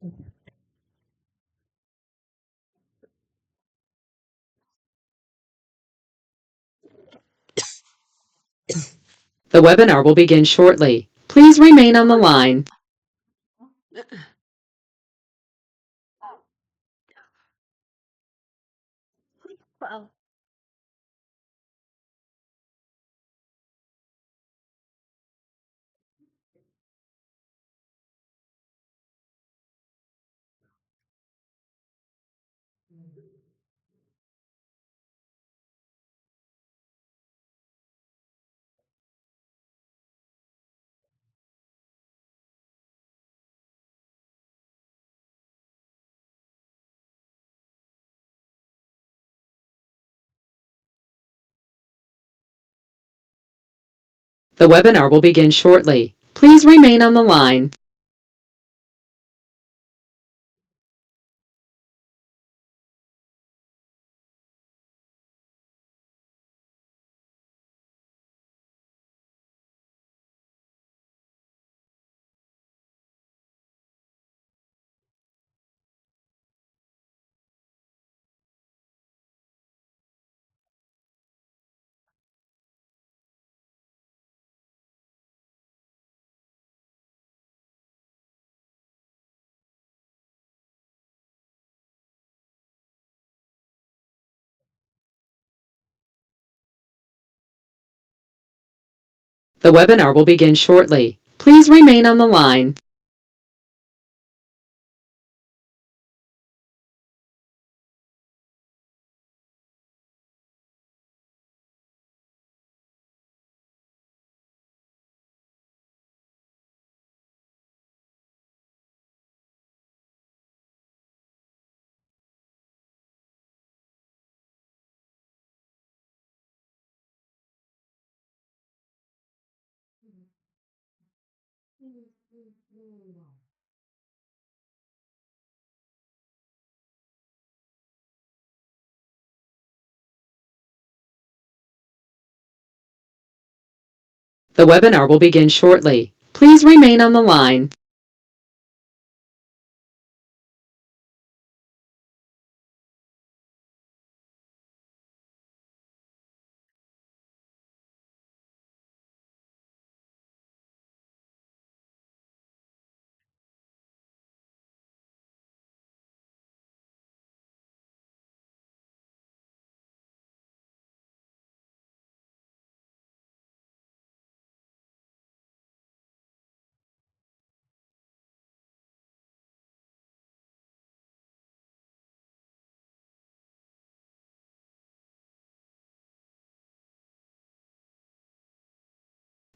The webinar will begin shortly. Please remain on the line. The webinar will begin shortly. Please remain on the line. The webinar will begin shortly. Please remain on the line. The webinar will begin shortly. Please remain on the line.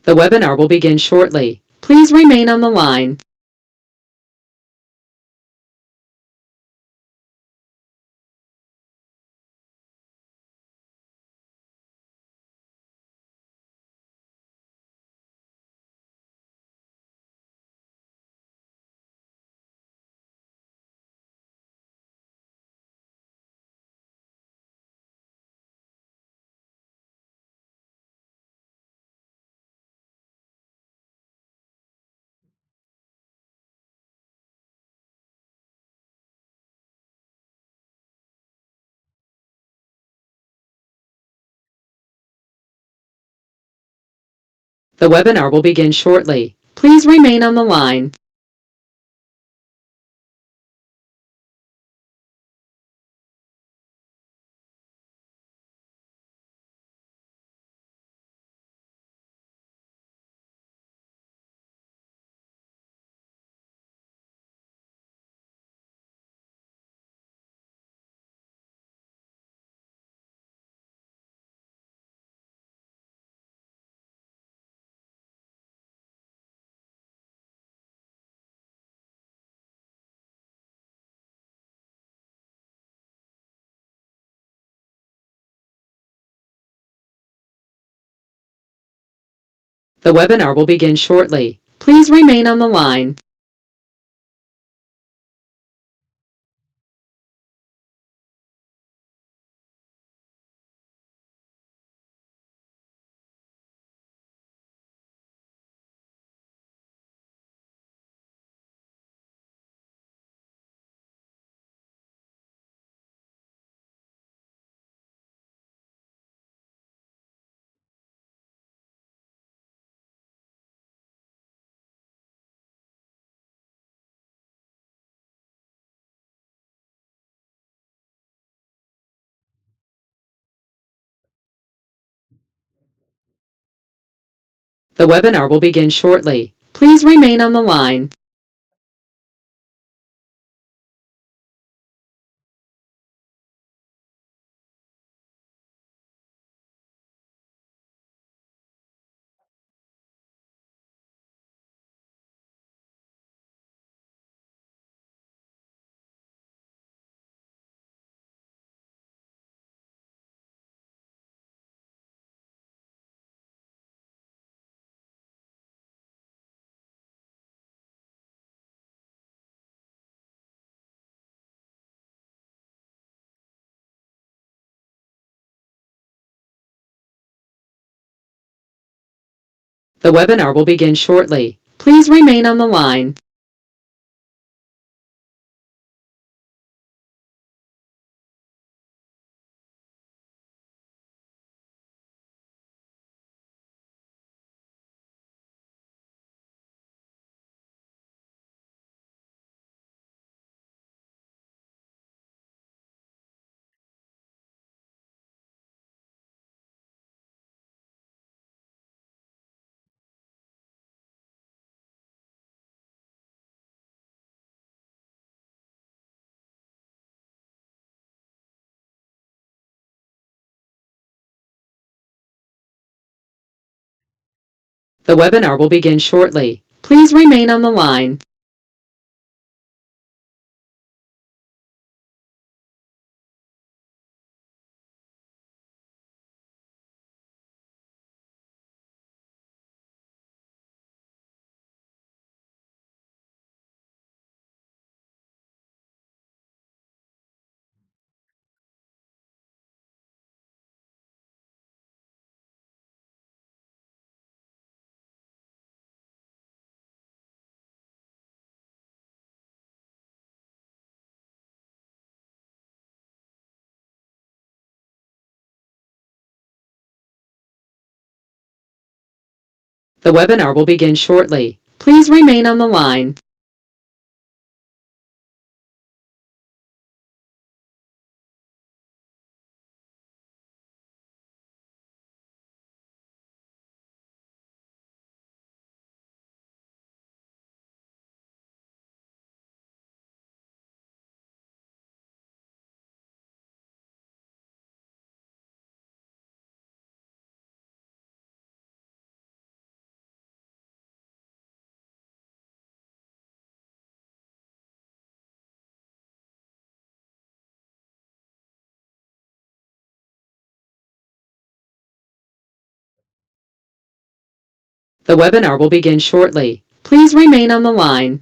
The webinar will begin shortly. Please remain on the line. The webinar will begin shortly. Please remain on the line. The webinar will begin shortly. Please remain on the line. The webinar will begin shortly. Please remain on the line. The webinar will begin shortly. Please remain on the line. The webinar will begin shortly. Please remain on the line. The webinar will begin shortly. Please remain on the line. The webinar will begin shortly. Please remain on the line.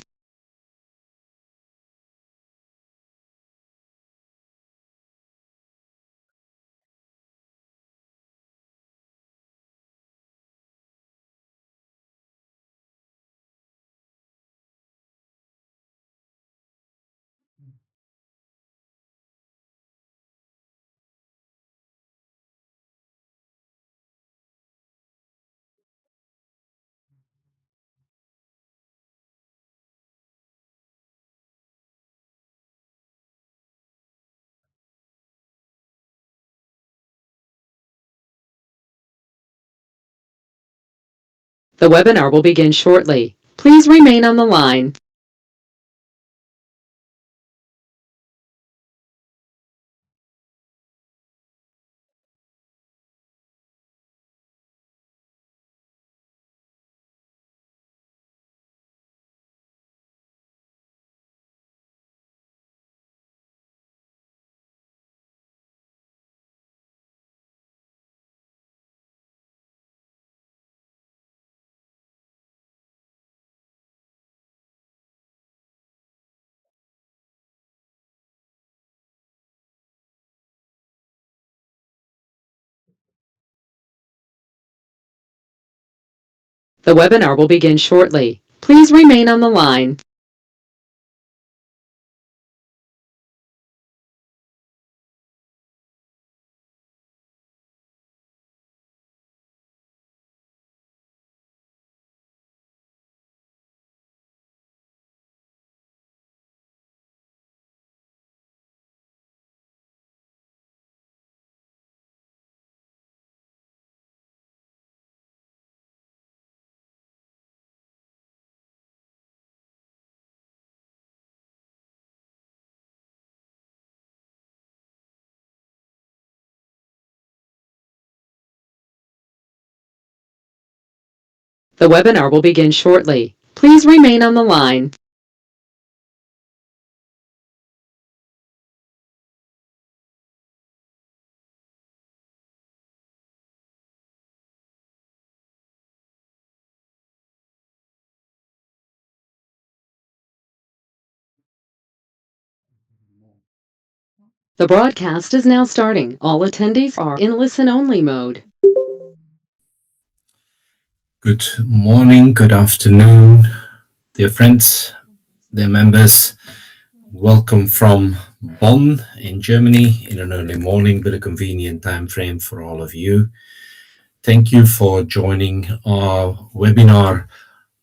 The webinar will begin shortly. Please remain on the line. The webinar will begin shortly. Please remain on the line. The webinar will begin shortly. Please remain on the line. The broadcast is now starting. All attendees are in listen-only mode. Good morning, good afternoon, dear friends, dear members. Welcome from Bonn in Germany in an early morning, but a convenient time frame for all of you. Thank you for joining our webinar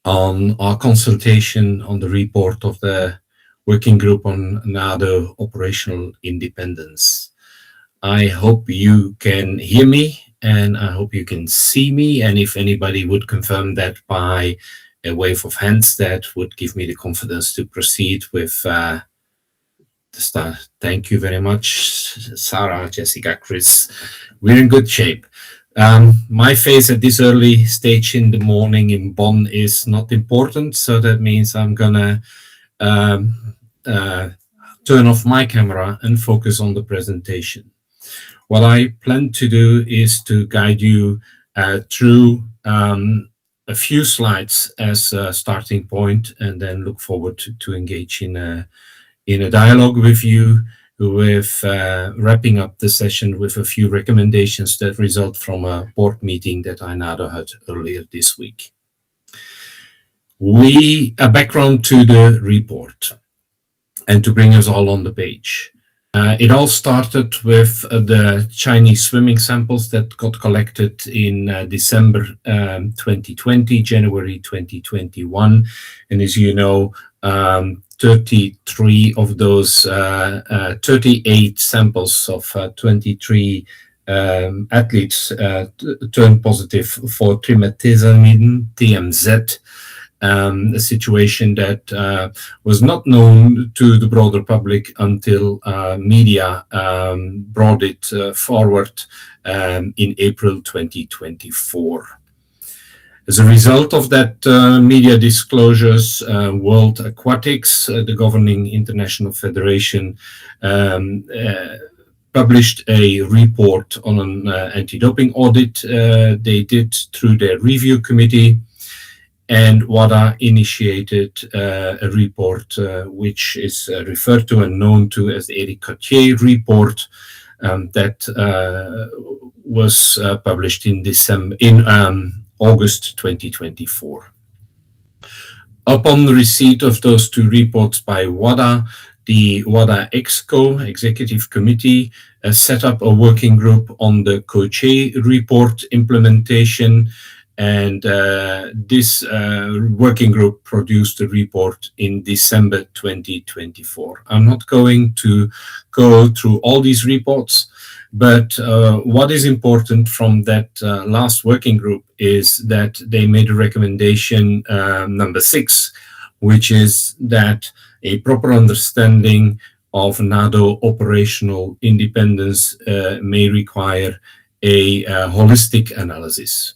on our consultation on the report of the Working Group on inado Operational Independence. I hope you can hear me and I hope you can see me. And if anybody would confirm that by a wave of hands, that would give me the confidence to proceed with the start. Thank you very much, Sarah, Jessica, Chris. We're in good shape. My face at this early stage in the morning in Bonn is not important, so that means I'm gonna turn off my camera and focus on the presentation. What I plan to do is to guide you through a few slides as a starting point, and then look forward to engage in a dialogue with you, with wrapping up the session with a few recommendations that result from a board meeting that inado had earlier this week. A background to the report, and to bring us all on the page. It all started with the Chinese swimming samples that got collected in December 2020, January 2021. And as you know, 33 of those 38 samples of 23 athletes turned positive for trimetazamine, TMZ, a situation that was not known to the broader public until media brought it forward in April 2024. As a result of that media disclosures, World Aquatics, the governing international federation, published a report on an anti-doping audit they did through their review committee. And WADA initiated a report which is referred to and known to as the Eric Cartier report that was published in August 2024. Upon the receipt of those two reports by WADA, the WADA EXCO Executive Committee set up a working group on the COCHE report implementation. And this working group produced a report in December 2024. I'm not going to go through all these reports, but what is important from that last working group is that they made a recommendation number 6, which is that a proper understanding of inado operational independence may require a holistic analysis.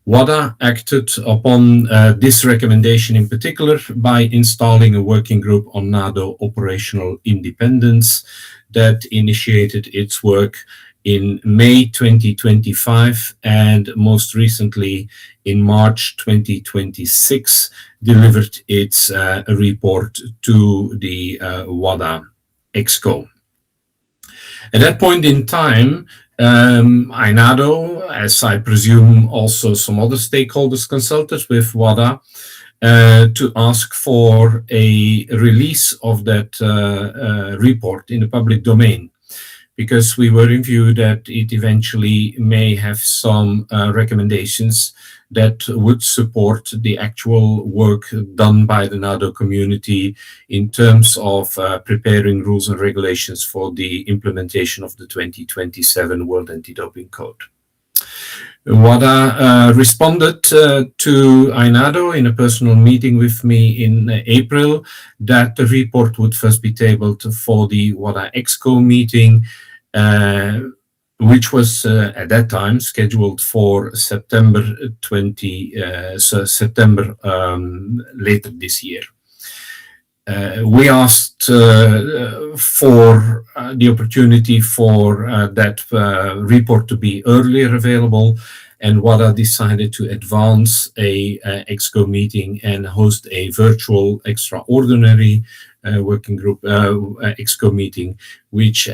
WADA acted upon this recommendation in particular by installing a working group on inado operational independence that initiated its work in May 2025 and most recently in March 2026 delivered its report to the WADA EXCO. At that point in time, inado, as I presume also some other stakeholders, consulted with WADA to ask for a release of that report in the public domain, because we were in view that it eventually may have some recommendations that would support the actual work done by the inado community in terms of preparing rules and regulations for the implementation of the 2027 World Anti-Doping Code. WADA responded to inado in a personal meeting with me in April that the report would first be tabled for the WADA EXCO meeting which was at that time scheduled for September later this year. We asked for the opportunity for that report to be earlier available, and WADA decided to advance a EXCO meeting and host a virtual extraordinary working group EXCO meeting, which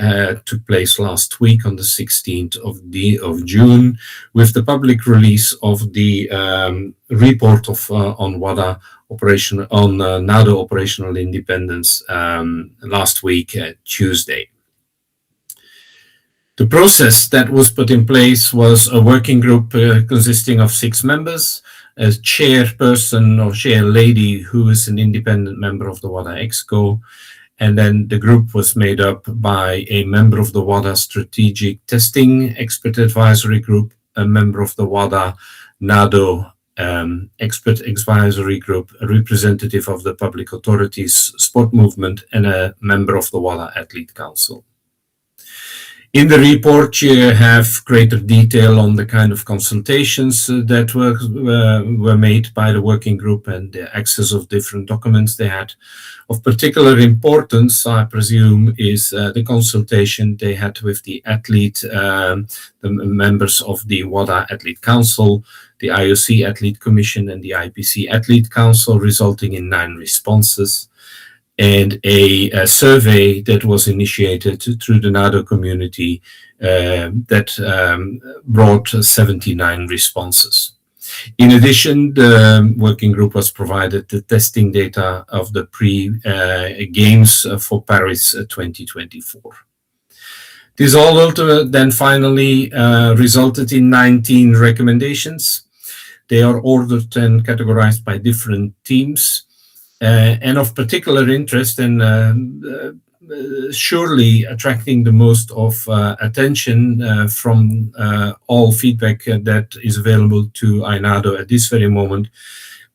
took place last week on the 16th of June, with the public release of the report on WADA on NADO operational independence last week, Tuesday. The process that was put in place was a working group consisting of 6 members, a chairperson or chair lady who is an independent member of the WADA EXCO, and then the group was made up by a member of the WADA Strategic Testing Expert Advisory Group, a member of the WADA NADO Expert Advisory Group, a representative of the Public Authorities Sport Movement, and a member of the WADA Athlete Council. In the report, you have greater detail on the kind of consultations that were made by the working group and the access of different documents they had. Of particular importance, I presume, is the consultation they had with the members of the WADA Athlete Council, the IOC Athlete Commission, and the IPC Athlete Council, resulting in 9 responses, and a survey that was initiated through the NADO community that brought 79 responses. In addition, the working group was provided the testing data of the pre-games for Paris 2024. This all then finally resulted in 19 recommendations. They are ordered and categorized by different teams. And of particular interest and surely attracting the most of attention from all feedback that is available to inado at this very moment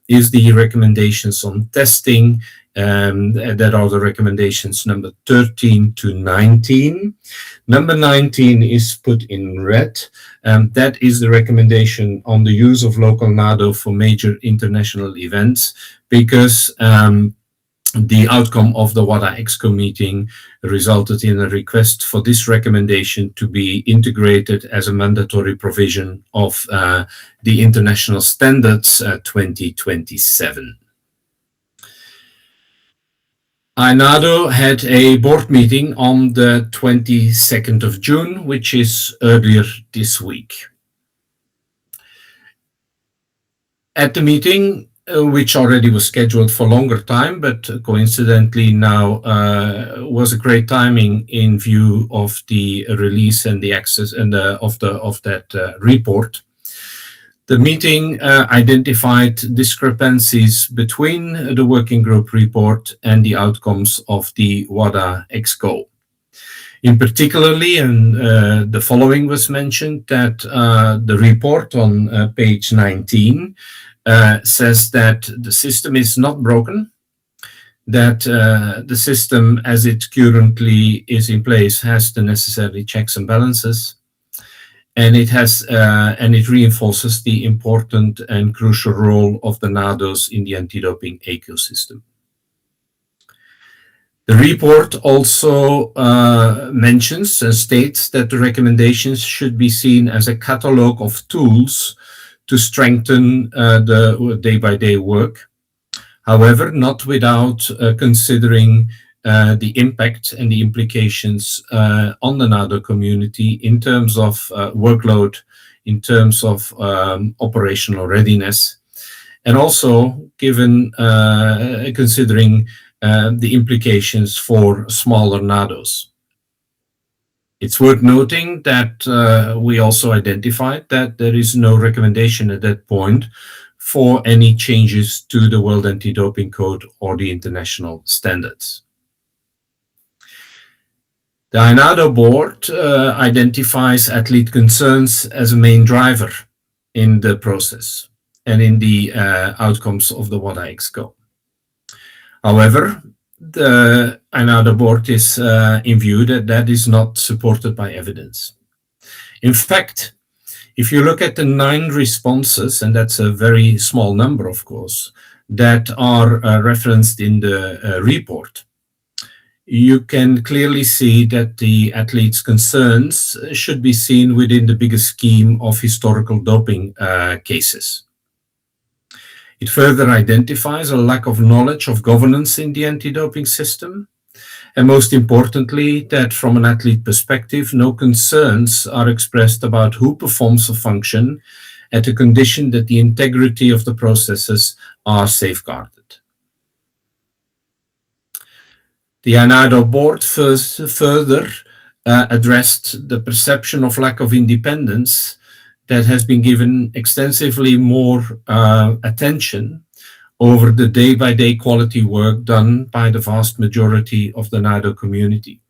is the recommendations on testing. That are the recommendations number 13 to 19. Number 19 is put in red. That is the recommendation on the use of local NADO for major international events, because the outcome of the WADA EXCO meeting resulted in a request for this recommendation to be integrated as a mandatory provision of the International Standards 2027. inado had a board meeting on the 22nd of June, which is earlier this week. At the meeting, which already was scheduled for longer time, but coincidentally now was a great timing in view of the release and the access and of that report. The meeting identified discrepancies between the working group report and the outcomes of the WADA EXCO. In particularly, and the following was mentioned, that the report on page 19 says that the system is not broken, that the system as it currently is in place has the necessary checks and balances, and it reinforces the important and crucial role of the NADOs in the anti-doping ecosystem. The report also mentions and states that the recommendations should be seen as a catalogue of tools to strengthen the day-by-day work. However, not without considering the impact and the implications on the NADO community in terms of workload, in terms of operational readiness, and also considering the implications for smaller NADOs. It's worth noting that we also identified that there is no recommendation at that point for any changes to the World Anti-Doping Code or the international standards. The inado board identifies athlete concerns as a main driver in the process and in the outcomes of the WADA EXCO. However, the inado board is in view that is not supported by evidence. In fact, if you look at the 9 responses, and that's a very small number, of course, that are referenced in the report, you can clearly see that the athletes' concerns should be seen within the bigger scheme of historical doping cases. It further identifies a lack of knowledge of governance in the anti-doping system, and most importantly, that from an athlete perspective, no concerns are expressed about who performs a function at a condition that the integrity of the processes are safeguarded. The inado board further addressed the perception of lack of independence that has been given extensively more attention over the day-by-day quality work done by the vast majority of the NADO community.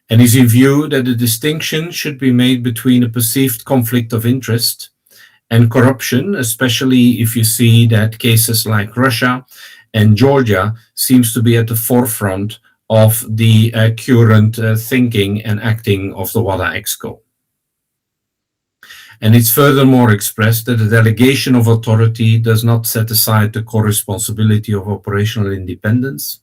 And is in view that a distinction should be made between a perceived conflict of interest and corruption, especially if you see that cases like Russia and Georgia seems to be at the forefront of the current thinking and acting of the WADA EXCO. And it's furthermore expressed that the delegation of authority does not set aside the core responsibility of operational independence,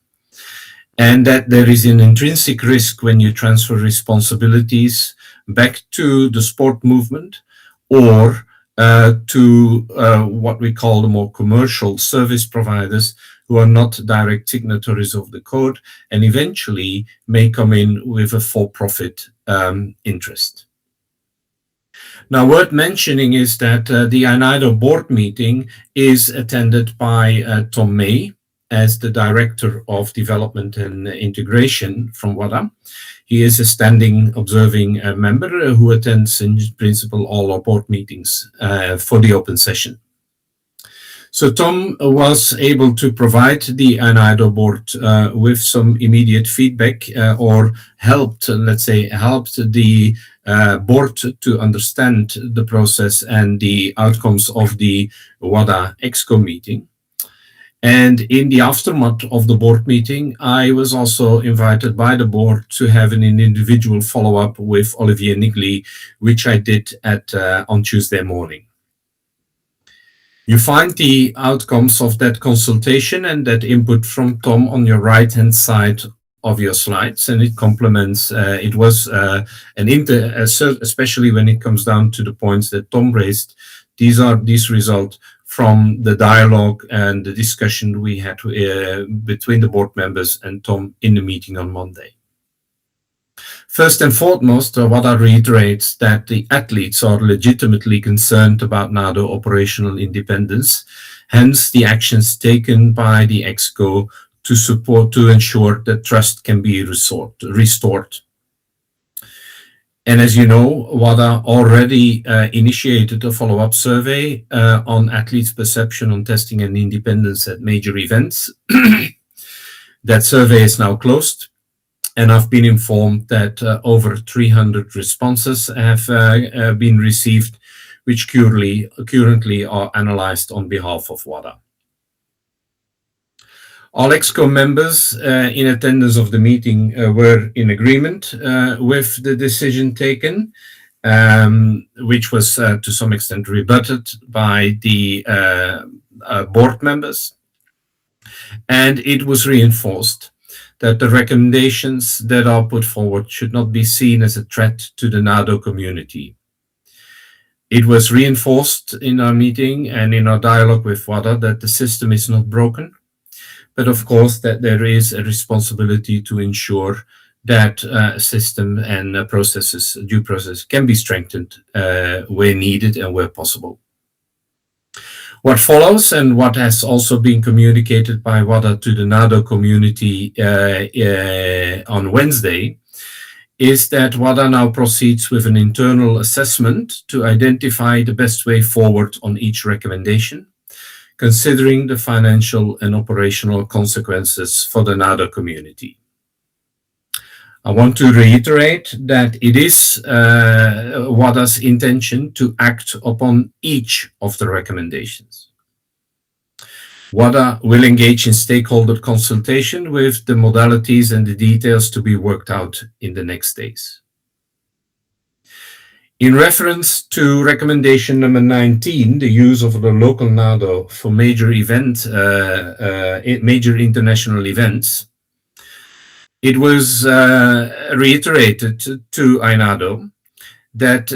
and that there is an intrinsic risk when you transfer responsibilities back to the sport movement or to what we call the more commercial service providers who are not direct signatories of the code and eventually may come in with a for-profit interest. Now, worth mentioning is that the inado board meeting is attended by Tom May as the Director of Development and Integration from WADA. He is a standing observing member who attends in principle all our board meetings for the open session. So Tom was able to provide the inado board with some immediate feedback or helped the board to understand the process and the outcomes of the WADA EXCO meeting. And in the aftermath of the board meeting, I was also invited by the board to have an individual follow-up with Olivier Nigli, which I did on Tuesday morning. You find the outcomes of that consultation and that input from Tom on your right-hand side of your slides, and it complements. It was especially when it comes down to the points that Tom raised. These result from the dialogue and the discussion we had between the board members and Tom in the meeting on Monday. First and foremost, WADA reiterates that the athletes are legitimately concerned about NADO operational independence, hence the actions taken by the EXCO to ensure that trust can be restored. And as you know, WADA already initiated a follow-up survey on athletes' perception on testing and independence at major events. That survey is now closed, and I've been informed that over 300 responses have been received, which currently are analyzed on behalf of WADA. All EXCO members in attendance of the meeting were in agreement with the decision taken, which was to some extent rebutted by the board members. And it was reinforced that the recommendations that are put forward should not be seen as a threat to the NADO community. It was reinforced in our meeting and in our dialogue with WADA that the system is not broken, but of course that there is a responsibility to ensure that system and due process can be strengthened where needed and where possible. What follows, and what has also been communicated by WADA to the NADO community on Wednesday, is that WADA now proceeds with an internal assessment to identify the best way forward on each recommendation, considering the financial and operational consequences for the NADO community. I want to reiterate that it is WADA's intention to act upon each of the recommendations. WADA will engage in stakeholder consultation with the modalities and the details to be worked out in the next days. In reference to recommendation number 19, the use of the local NADO for major international events, it was reiterated to inado that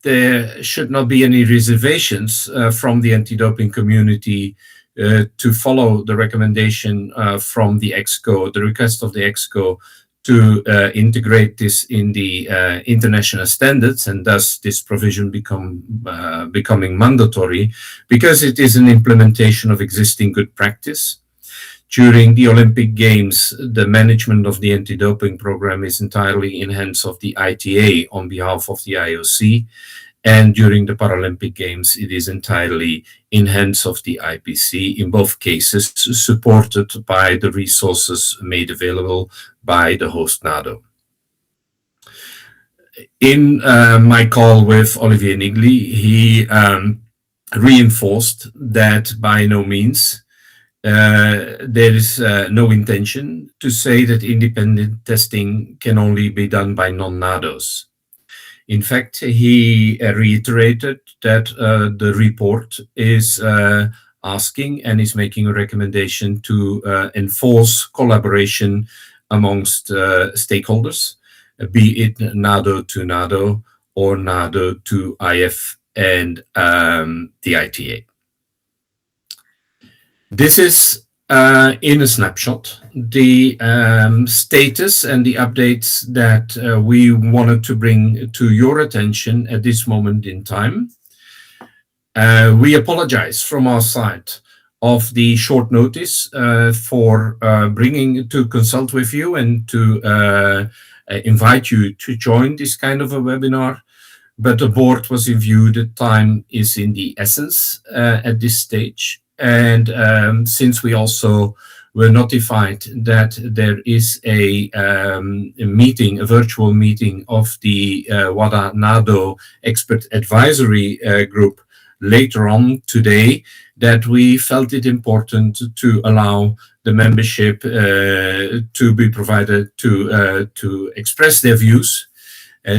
there should not be any reservations from the anti-doping community to follow the recommendation from the EXCO, the request of the EXCO to integrate this in the international standards, and thus this provision becoming mandatory because it is an implementation of existing good practice. During the Olympic Games, the management of the anti-doping program is entirely in hands of the ITA on behalf of the IOC, and during the Paralympic Games, it is entirely in hands of the IPC, in both cases supported by the resources made available by the host NADO. In my call with Olivier Nigli, he reinforced that by no means there is no intention to say that independent testing can only be done by non-NADOs. In fact, he reiterated that the report is asking and is making a recommendation to enforce collaboration amongst stakeholders, be it NADO to NADO or NADO to IF and the ITA. This is, in a snapshot, the status and the updates that we wanted to bring to your attention at this moment in time. We apologize from our side of the short notice for bringing to consult with you and to invite you to join this kind of a webinar. But the board was in view that time is in the essence at this stage. And since we also were notified that there is a meeting, a virtual meeting of the WADA NADO Expert Advisory Group later on today, that we felt it important to allow the membership to be provided to express their views,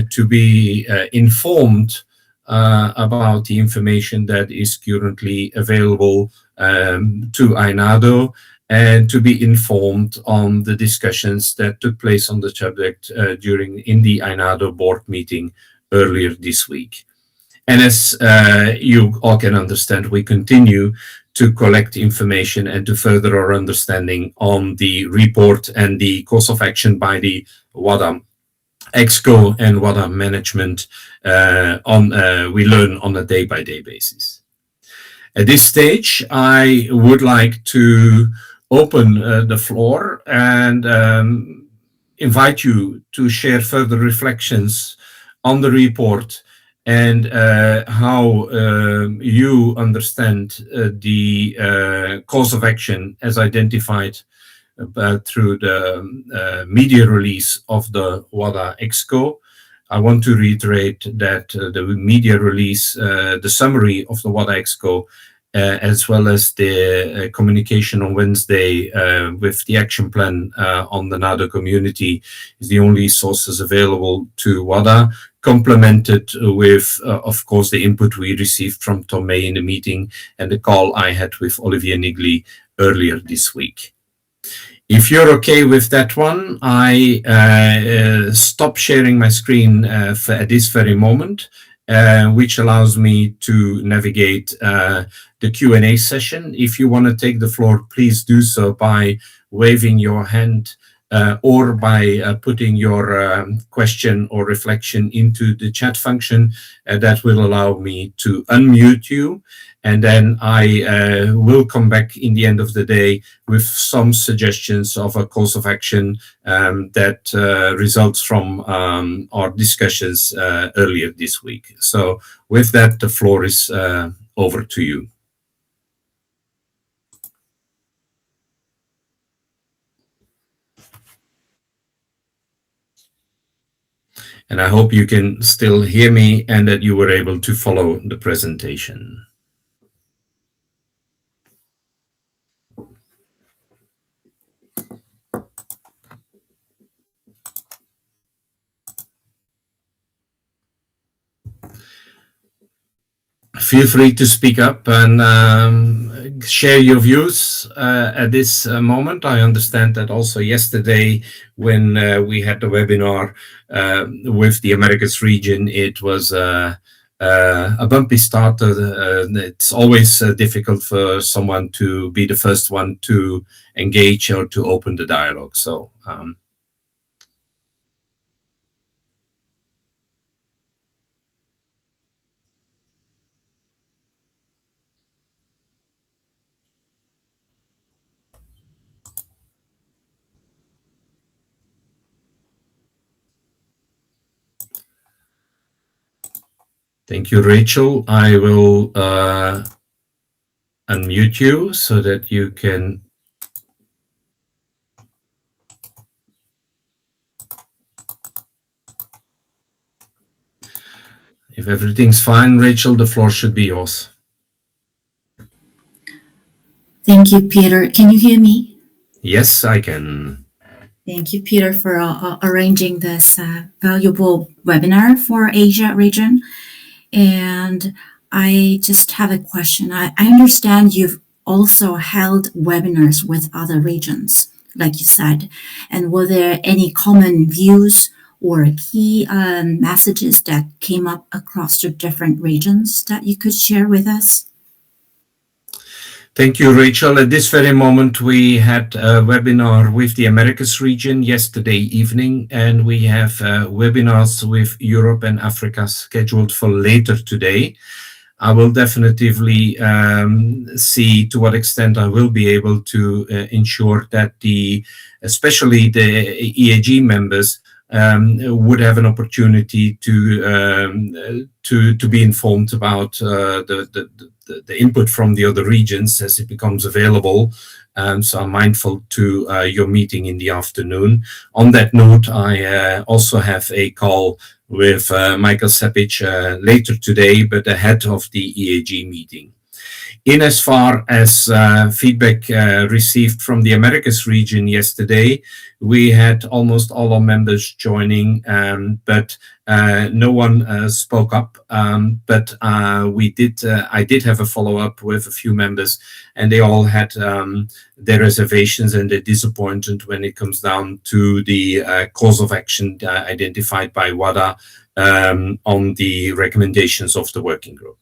to be informed about the information that is currently available to inado, and to be informed on the discussions that took place on the subject in the inado board meeting earlier this week. And as you all can understand, we continue to collect information and to further our understanding on the report and the course of action by the WADA EXCO and WADA management we learn on a day-by-day basis. At this stage, I would like to open the floor and invite you to share further reflections on the report and how you understand the course of action as identified through the media release of the WADA EXCO. I want to reiterate that the media release, the summary of the WADA EXCO, as well as the communication on Wednesday with the action plan on the NADO community, is the only sources available to WADA, complemented with, of course, the input we received from Tom May in the meeting and the call I had with Olivier Nigli earlier this week. If you're okay with that one, I stop sharing my screen at this very moment, which allows me to navigate the Q&A session. If you want to take the floor, please do so by waving your hand or by putting your question or reflection into the chat function. That will allow me to unmute you. And then I will come back in the end of the day with some suggestions of a course of action that results from our discussions earlier this week. So with that, the floor is over to you. And I hope you can still hear me and that you were able to follow the presentation. feel free to speak up and share your views at this moment. I understand that also yesterday when we had the webinar with the Americas region, it was a bumpy start. It's always difficult for someone to be the first one to engage or to open the dialogue. So thank you, Rachel. I will unmute you so that you can. If everything's fine, Rachel, the floor should be yours. Thank you, Peter. Can you hear me? Yes, I can. Thank you, Peter, for arranging this valuable webinar for Asia region. And I just have a question. I understand you've also held webinars with other regions, like you said. And were there any common views or key messages that came up across the different regions that you could share with us? Thank you, Rachel. At this very moment, we had a webinar with the Americas region yesterday evening, and we have webinars with Europe and Africa scheduled for later today. I will definitively see to what extent I will be able to ensure that especially the EAG members would have an opportunity to be informed about the input from the other regions as it becomes available. So I'm mindful to your meeting in the afternoon. On that note, I also have a call with Michael Sepic later today, but ahead of the EAG meeting. In as far as feedback received from the Americas region yesterday, we had almost all our members joining, but no one spoke up. But I did have a follow-up with a few members, and they all had their reservations and their disappointment when it comes down to the course of action identified by WADA on the recommendations of the working group.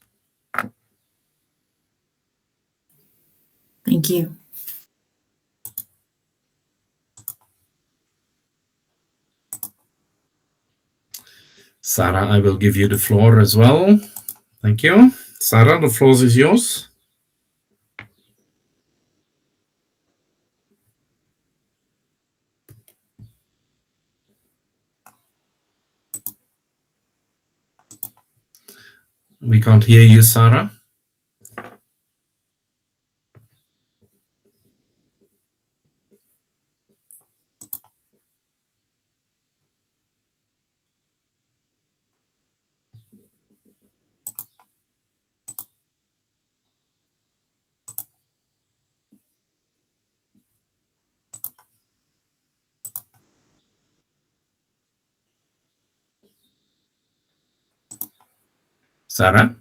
Thank you. Sarah, I will give you the floor as well. Thank you. Sarah, the floor is yours. We can't hear you, Sarah. Sarah,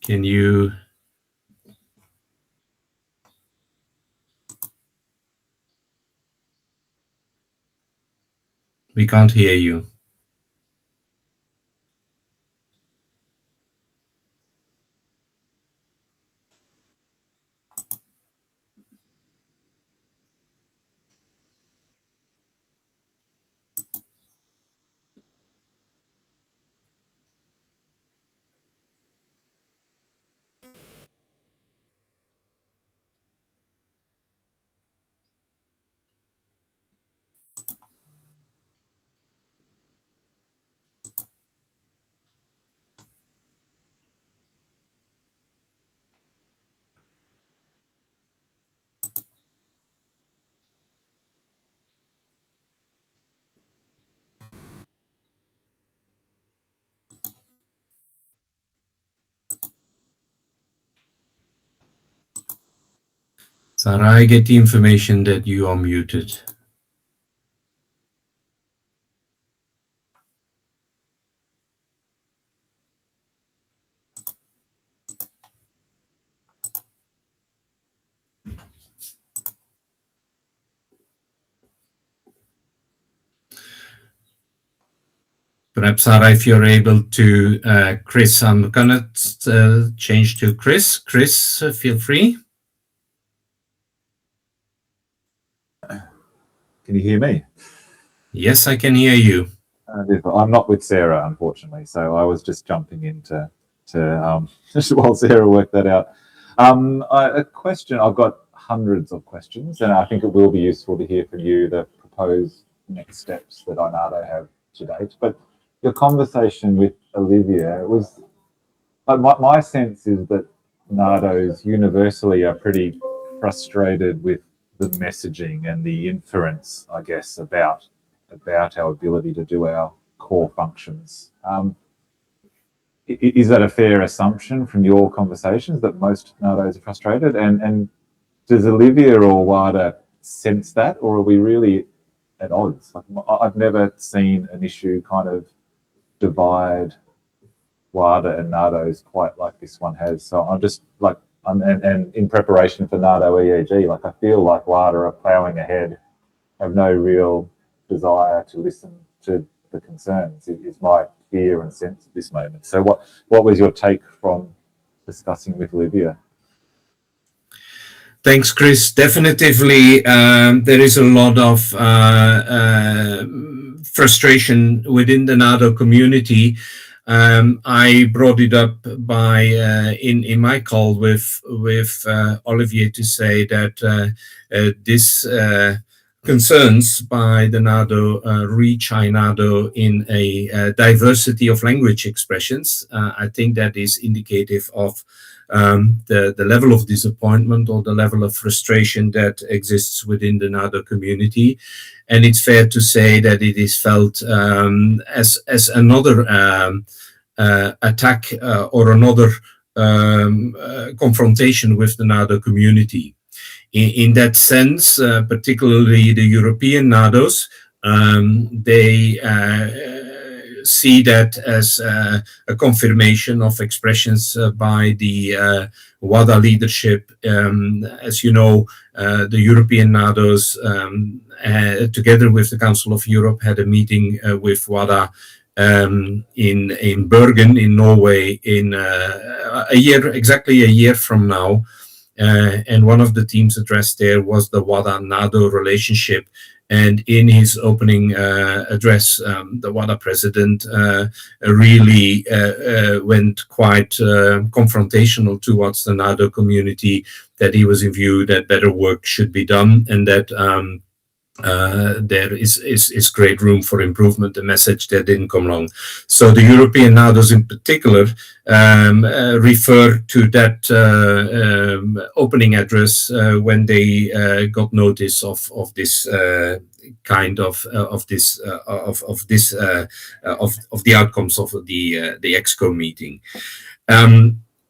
can you? We can't hear you. Sarah, I get the information that you are muted. Perhaps, Sarah, if you're able to, Chris, I'm going to change to Chris. Chris, feel free. Can you hear me? Yes, I can hear you. I'm not with Sarah, unfortunately, so I was just jumping in to just while Sarah worked that out. A question, I've got hundreds of questions, and I think it will be useful to hear from you the proposed next steps that inado have to date. But your conversation with Olivia was, my sense is that inados universally are pretty frustrated with the messaging and the inference, I guess, about our ability to do our core functions. Is that a fair assumption from your conversations that most inados are frustrated? And does Olivia or WADA sense that, or are we really at odds? Like, I've never seen an issue kind of divide WADA and inados quite like this one has. So I'm just like, and in preparation for inado EEG, like I feel like WADA are ploughing ahead, have no real desire to listen to the concerns, is my fear and sense at this moment. So what was your take from discussing with Olivia? Thanks, Chris. Definitively, there is a lot of frustration within the inado community. I brought it up by in my call with Olivier to say that this concerns by the inado reach inado in a diversity of language expressions. I think that is indicative of the level of disappointment or the level of frustration that exists within the inado community. And it's fair to say that it is felt as another attack or another confrontation with the inado community. In that sense, particularly the European inados, they see that as a confirmation of expressions by the WADA leadership. As you know, the European inados, together with the Council of Europe, had a meeting with WADA in Bergen, in Norway, in exactly a year from now. And one of the themes addressed there was the WADA-inado relationship. And in his opening address, the WADA president really went quite confrontational towards the inado community, that he was in view that better work should be done, and that there is great room for improvement, a message that didn't come along. So the European inados in particular refer to that opening address when they got notice of this kind of the outcomes of the EXCO meeting.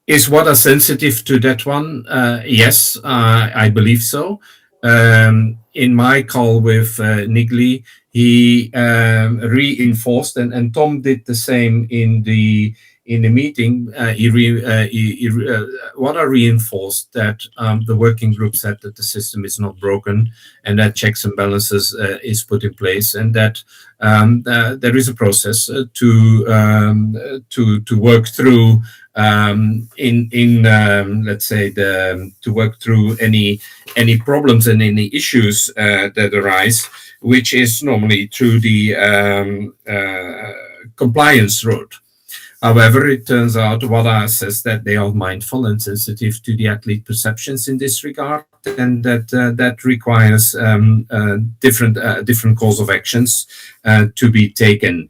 Is WADA sensitive to that one? Yes, I believe so. In my call with Nigli, he reinforced, and Tom did the same in the meeting. WADA reinforced that the working group said that the system is not broken and that checks and balances is put in place, and that there is a process to work through let's say to work through any problems and any issues that arise, which is normally through the compliance road. However, it turns out WADA says that they are mindful and sensitive to the athlete perceptions in this regard, and that requires different course of actions to be taken.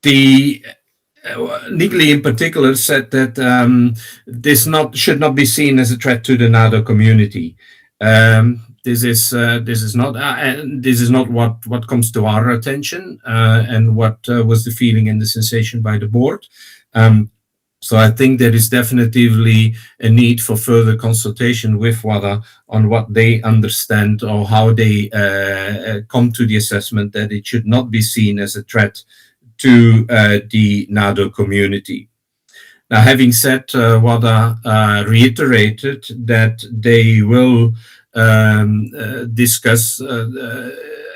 Nigli in particular said that this should not be seen as a threat to the inado community. This is not what comes to our attention, and what was the feeling and the sensation by the board. So I think there is definitely a need for further consultation with WADA on what they understand or how they come to the assessment that it should not be seen as a threat to the inado community. Now, having said, WADA reiterated that they will discuss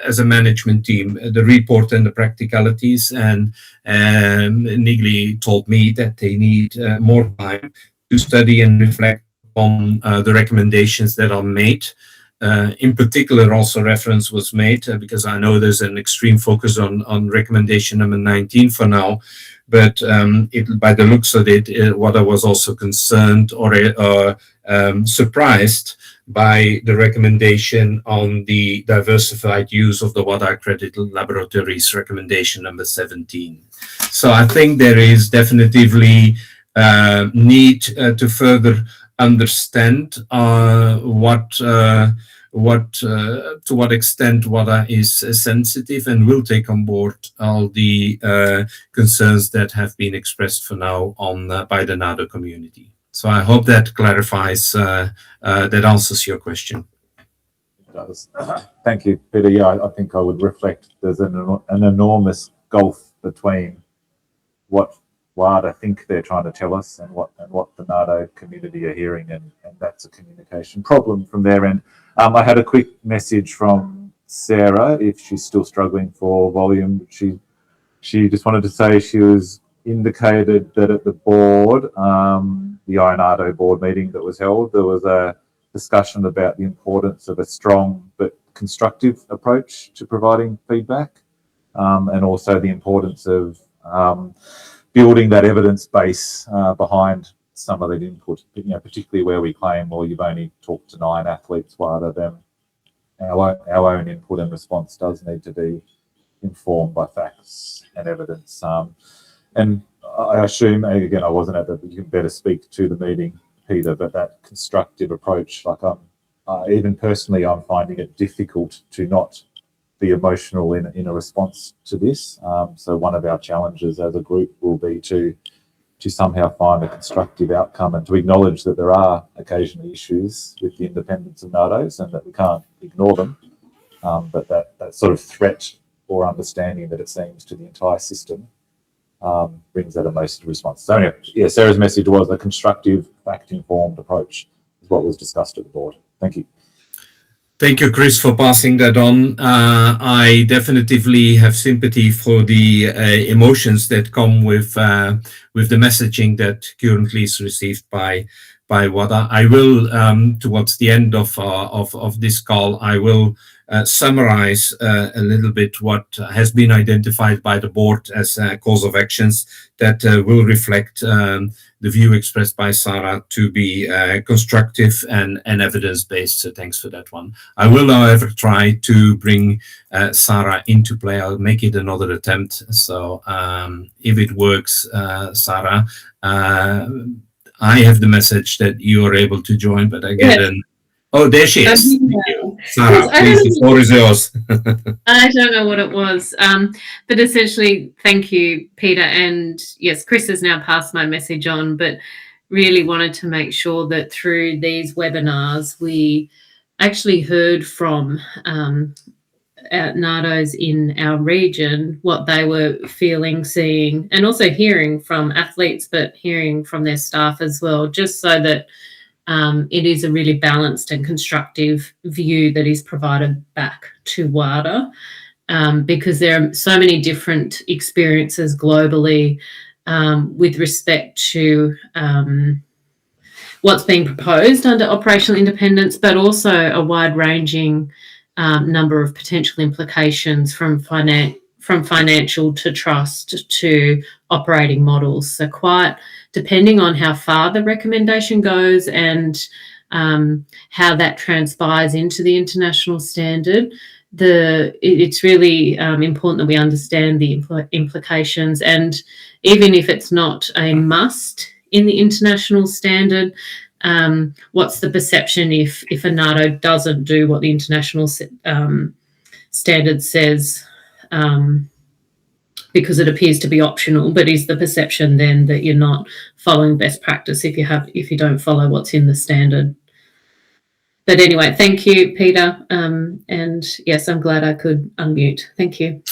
as a management team, the report and the practicalities, and Nigli told me that they need more time to study and reflect on the recommendations that are made. In particular, also reference was made because I know there's an extreme focus on recommendation number 19 for now, but by the looks of it, what I was also concerned or surprised by the recommendation on the diversified use of the WADA accredited laboratories, recommendation number 17. So I think there is definitively need to further understand to what extent WADA is sensitive, and will take on board all the concerns that have been expressed for now by the NADO community. So I hope that clarifies, that answers your question. It does. Thank you, Peter. Yeah, I think I would reflect there's an enormous gulf between what WADA think they're trying to tell us and what the NADO community are hearing, and that's a communication problem from their end. I had a quick message from Sarah, if she's still struggling for volume. She just wanted to say she was indicated that at the board, the inado board meeting that was held, there was a discussion about the importance of a strong but constructive approach to providing feedback, and also the importance of building that evidence base behind some of that input, particularly where we claim, well, you've only talked to 9 athletes, rather than our own input and response does need to be informed by facts and evidence. And I assume, again, I wasn't at that, but you can better speak to the meeting, Peter, but that constructive approach, like even personally, I'm finding it difficult to not be emotional in a response to this. So one of our challenges as a group will be to somehow find a constructive outcome, and to acknowledge that there are occasionally issues with the independence of NADOs and that we can't ignore them. But that sort of threat or understanding that it seems to the entire system brings that emotional response. So anyway, yeah, Sarah's message was a constructive, fact-informed approach is what was discussed at the board. Thank you. Thank you, Chris, for passing that on. I definitively have sympathy for the emotions that come with the messaging that currently is received by WADA. I will, towards the end of this call, I will summarize a little bit what has been identified by the board as course of actions that will reflect the view expressed by Sarah to be constructive and evidence-based. So thanks for that one. I will, however, try to bring Sarah into play. I'll make it another attempt. So if it works, Sarah, I have the message that you are able to join, but I get an... Oh, there she is. Thank you. Sarah, please, the floor is yours. I don't know what it was, but essentially, thank you, Peter. And yes, Chris has now passed my message on, but really wanted to make sure that through these webinars, we actually heard from NADOs in our region, what they were feeling, seeing, and also hearing from athletes, but hearing from their staff as well, just so that it is a really balanced and constructive view that is provided back to WADA, because there are so many different experiences globally with respect to what's being proposed under operational independence, but also a wide-ranging number of potential implications from financial to trust to operating models. So quite depending on how far the recommendation goes and how that transpires into the international standard, it's really important that we understand the implications. And even if it's not a must in the international standard, what's the perception if a NATO doesn't do what the international standard says, because it appears to be optional, but is the perception then that you're not following best practice if you don't follow what's in the standard? But anyway, thank you, Peter. And yes, I'm glad I could unmute. Thank you.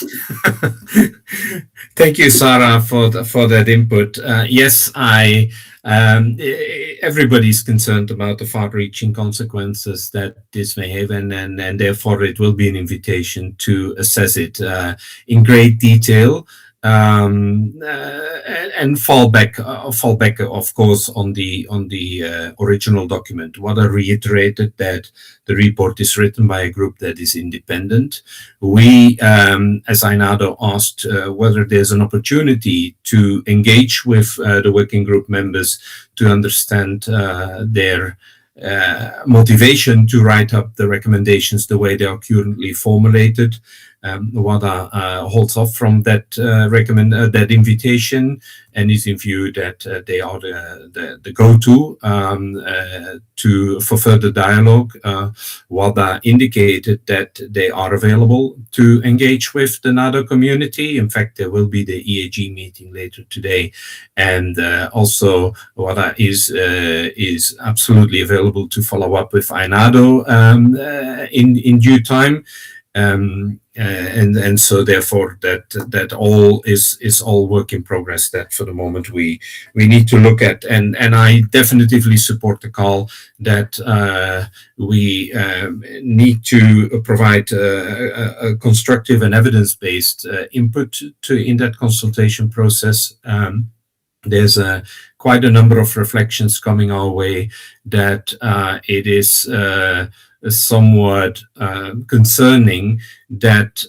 Thank you, Sarah, for that input. Yes, I everybody's concerned about the far-reaching consequences that this may have, and therefore it will be an invitation to assess it in great detail. And fall back, of course, on the original document. What I reiterated that the report is written by a group that is independent. We, as inado, asked whether there's an opportunity to engage with the working group members to understand their motivation to write up the recommendations the way they are currently formulated. WADA holds off from that that invitation, and is in view that they are the go-to for further dialogue. WADA indicated that they are available to engage with the NADO community. In fact, there will be the EAG meeting later today, and also WADA is absolutely available to follow up with inado in due time. And so therefore that all is all work in progress that for the moment we need to look at, and I definitively support the call that we need to provide a constructive and evidence-based input in that consultation process. There's quite a number of reflections coming our way that it is somewhat concerning that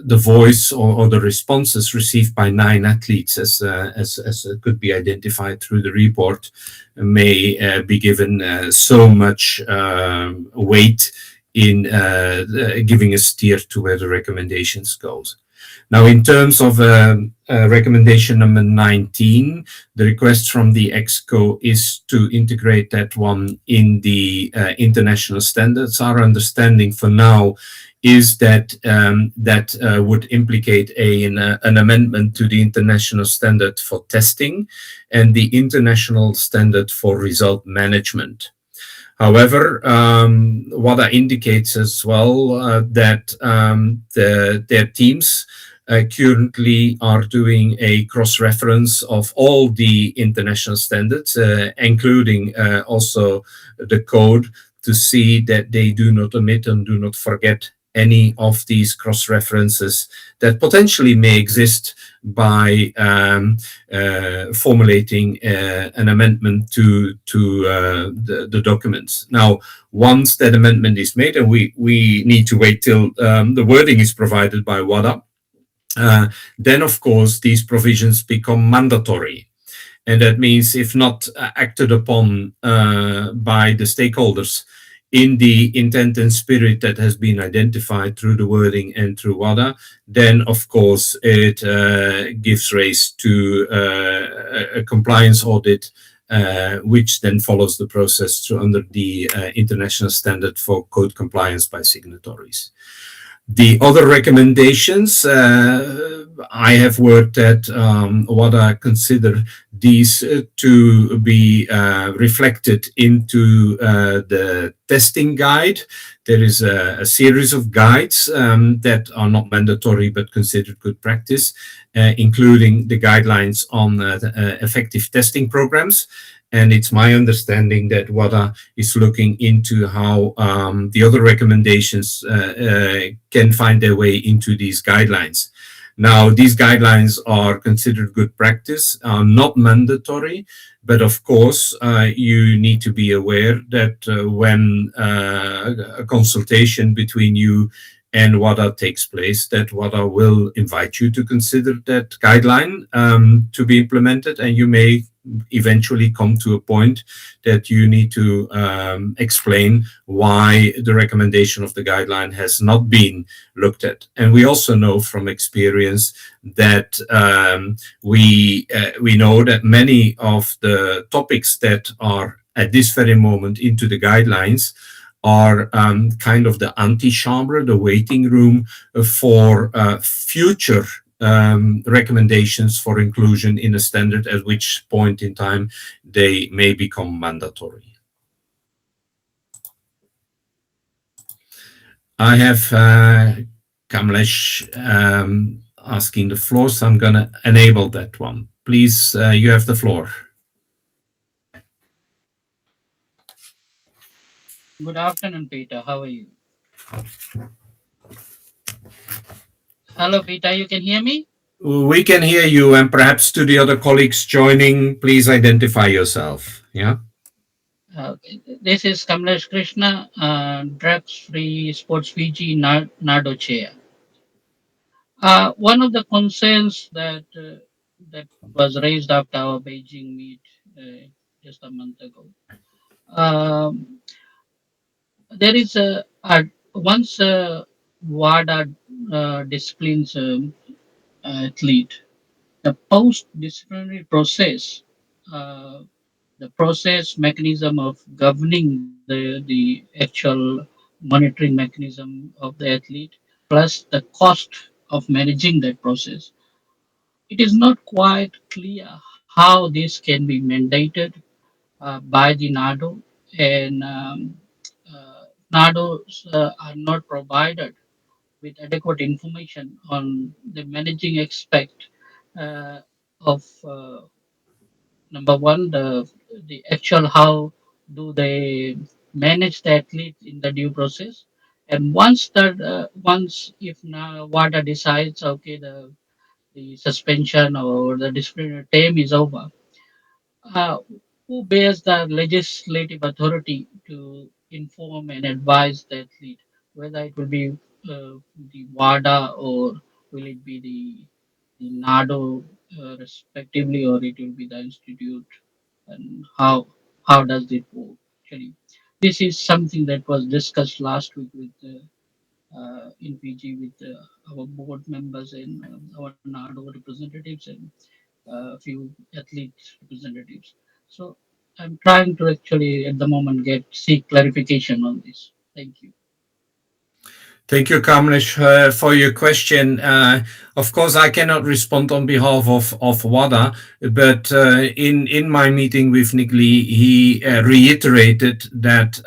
the voice or the responses received by 9 athletes, as could be identified through the report, may be given so much weight in giving a steer to where the recommendations goes. Now, in terms of recommendation number 19, the request from the EXCO is to integrate that one in the international standards. Our understanding for now is that that would implicate an amendment to the international standard for testing and the international standard for result management. However, WADA indicates as well that their teams currently are doing a cross-reference of all the international standards, including also the code, to see that they do not omit and do not forget any of these cross-references that potentially may exist by formulating an amendment to the documents. Now, once that amendment is made, and we need to wait till the wording is provided by WADA, then of course these provisions become mandatory. And that means if not acted upon by the stakeholders in the intent and spirit that has been identified through the wording and through WADA, then of course it gives rise to a compliance audit, which then follows the process under the international standard for code compliance by signatories. The other recommendations, I have worked that WADA consider these to be reflected into the testing guide. There is a series of guides that are not mandatory but considered good practice, including the guidelines on effective testing programs. And it's my understanding that WADA is looking into how the other recommendations can find their way into these guidelines. Now, these guidelines are considered good practice, are not mandatory, but of course, you need to be aware that when a consultation between you and WADA takes place, that WADA will invite you to consider that guideline to be implemented, and you may eventually come to a point that you need to explain why the recommendation of the guideline has not been looked at. And we also know from experience that we know that many of the topics that are at this very moment into the guidelines are kind of the antechamber, the waiting room for future recommendations for inclusion in a standard, at which point in time they may become mandatory. I have Kamlesh asking the floor, so I'm going to enable that one. Please, you have the floor. Good afternoon, Peter. How are you? Hello, Peter. You can hear me? We can hear you, and perhaps to the other colleagues joining, please identify yourself. Yeah. Okay. This is Kamlesh Krishna, drugs-free sports Fiji NADO chair. One of the concerns that was raised after our Beijing meet just a month ago. Um, there is once WADA disciplines athlete, the post-disciplinary process, uh, the process mechanism of governing the actual monitoring mechanism of the athlete, plus the cost of managing that process. It is not quite clear how this can be mandated by the NADO, and NADOs are not provided with adequate information on the managing aspect of number one, the actual how do they manage the athlete in the due process, and once if now WADA decides okay the suspension or the disciplinary term is over, uh, who bears the legislative authority to inform and advise the athlete, whether it will be the WADA or will it be the NADO respectively, or it will be the institute, and how does it work actually. This is something that was discussed last week with in PG with our board members and our NADO representatives and a few athlete representatives. So I'm trying to actually at the moment seek clarification on this. Thank you. Thank you, Kamlesh, for your question. Of course, I cannot respond on behalf of WADA, but in my meeting with Nick Lee, he reiterated that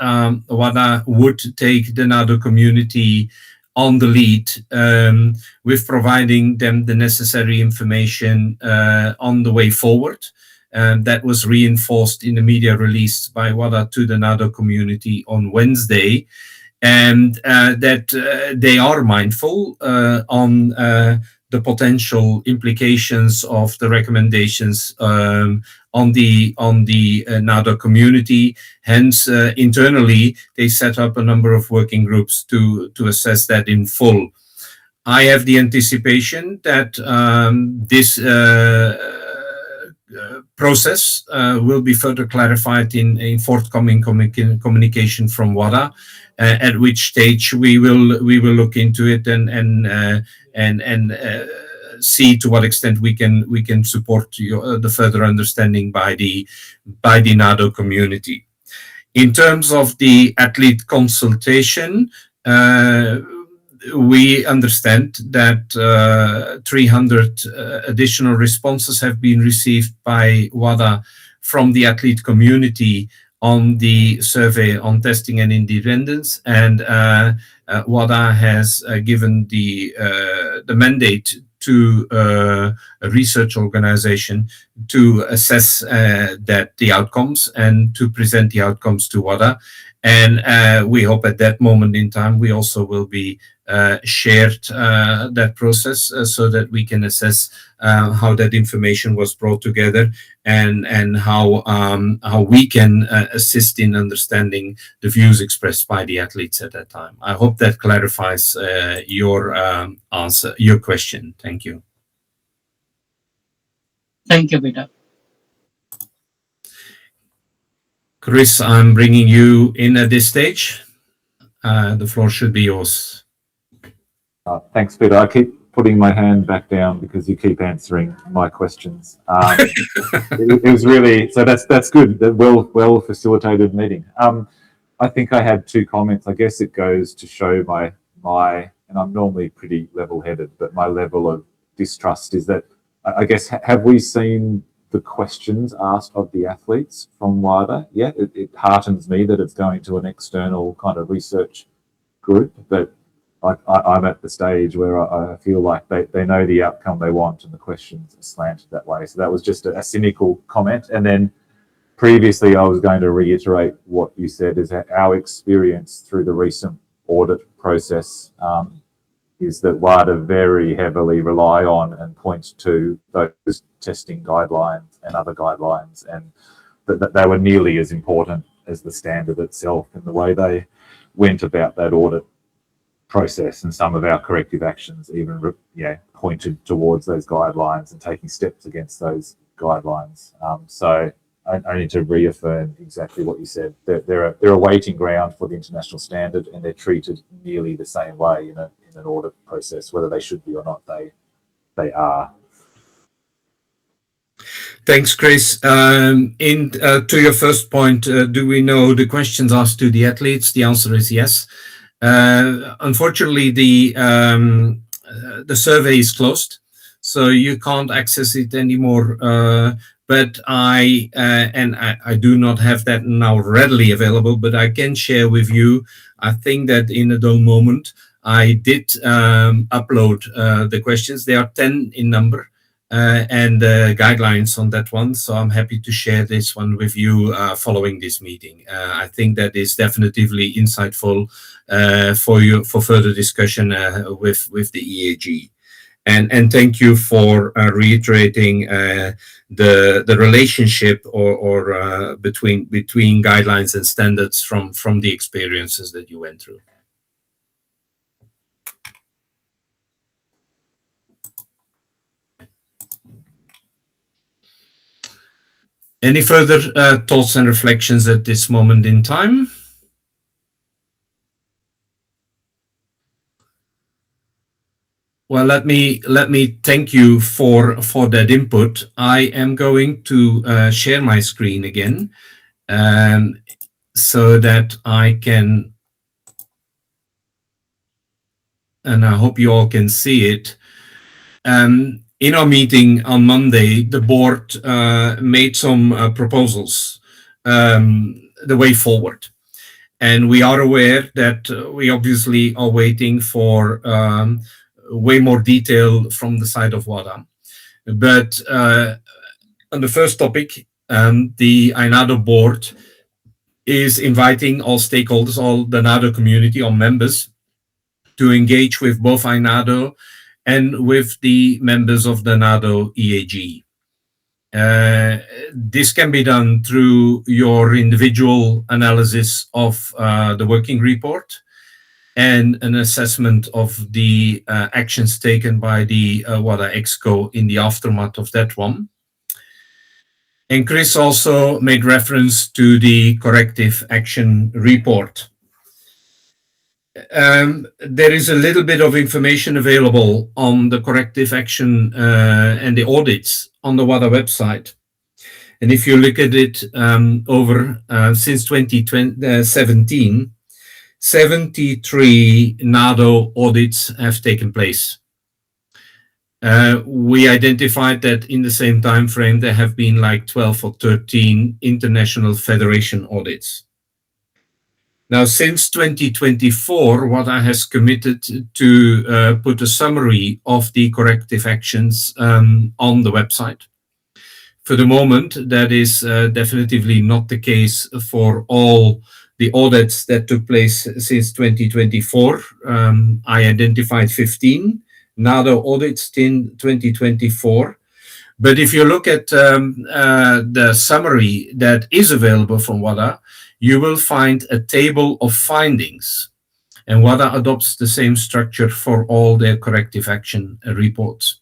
WADA would take the NADO community on the lead with providing them the necessary information on the way forward. That was reinforced in the media release by WADA to the NADO community on Wednesday, and that they are mindful on the potential implications of the recommendations on the NADO community. Hence, internally, they set up a number of working groups to assess that in full. I have the anticipation that this process will be further clarified in forthcoming communication from WADA, at which stage we will look into it and see to what extent we can support the further understanding by the NADO community. In terms of the athlete consultation, we understand that 300 additional responses have been received by WADA from the athlete community on the survey on testing and independence, and WADA has given the mandate to a research organization to assess that the outcomes and to present the outcomes to WADA. And we hope at that moment in time we also will be shared that process so that we can assess how that information was brought together and how we can assist in understanding the views expressed by the athletes at that time. I hope that clarifies your answer, your question. Thank you. Thank you, Peter. Chris, I'm bringing you in at this stage. The floor should be yours. Thanks, Peter. I keep putting my hand back down because you keep answering my questions. It was really, so that's good. That well facilitated meeting. I think I had two comments. I guess it goes to show my and I'm normally pretty level-headed, but my level of distrust is that I guess have we seen the questions asked of the athletes from WADA yet? It heartens me that it's going to an external kind of research group, but I'm at the stage where I feel like they know the outcome they want and the questions are slanted that way. So that was just a cynical comment. And then previously I was going to reiterate what you said, is that our experience through the recent audit process is that WADA very heavily rely on and point to those testing guidelines and other guidelines, and that they were nearly as important as the standard itself in the way they went about that audit process, and some of our corrective actions even pointed towards those guidelines and taking steps against those guidelines. So I need to reaffirm exactly what you said. They're a waiting ground for the international standard, and they're treated nearly the same way in an audit process. Whether they should be or not, they are. Thanks, Chris. To your first point, do we know the questions asked to the athletes? The answer is yes. Unfortunately, the survey is closed, so you can't access it anymore. But I do not have that now readily available, but I can share with you. I think that in a dull moment, I did upload the questions. There are 10 in number. And guidelines on that one. So I'm happy to share this one with you following this meeting. I think that is definitively insightful for further discussion with the EAG. And thank you for reiterating the relationship or between guidelines and standards from the experiences that you went through. Any further thoughts and reflections at this moment in time? Well, let me thank you for that input. I am going to share my screen again, so that I can, and I hope you all can see it. In our meeting on Monday, the board made some proposals, the way forward. And we are aware that we obviously are waiting for way more detail from the side of WADA. But on the first topic, the inado board is inviting all stakeholders, all the inado community, all members, to engage with both inado and with the members of the inado EAG. This can be done through your individual analysis of the working report and an assessment of the actions taken by the WADA Exco in the aftermath of that one. And Chris also made reference to the corrective action report. There is a little bit of information available on the corrective action and the audits on the WADA website. And if you look at it since 2017, 73 NADO audits have taken place. We identified that in the same time frame there have been like 12 or 13 international federation audits. Now, since 2024, WADA has committed to put a summary of the corrective actions on the website. For the moment, that is definitively not the case for all the audits that took place since 2024. I identified 15 NADO audits in 2024. But if you look at the summary that is available from WADA, you will find a table of findings. And WADA adopts the same structure for all their corrective action reports.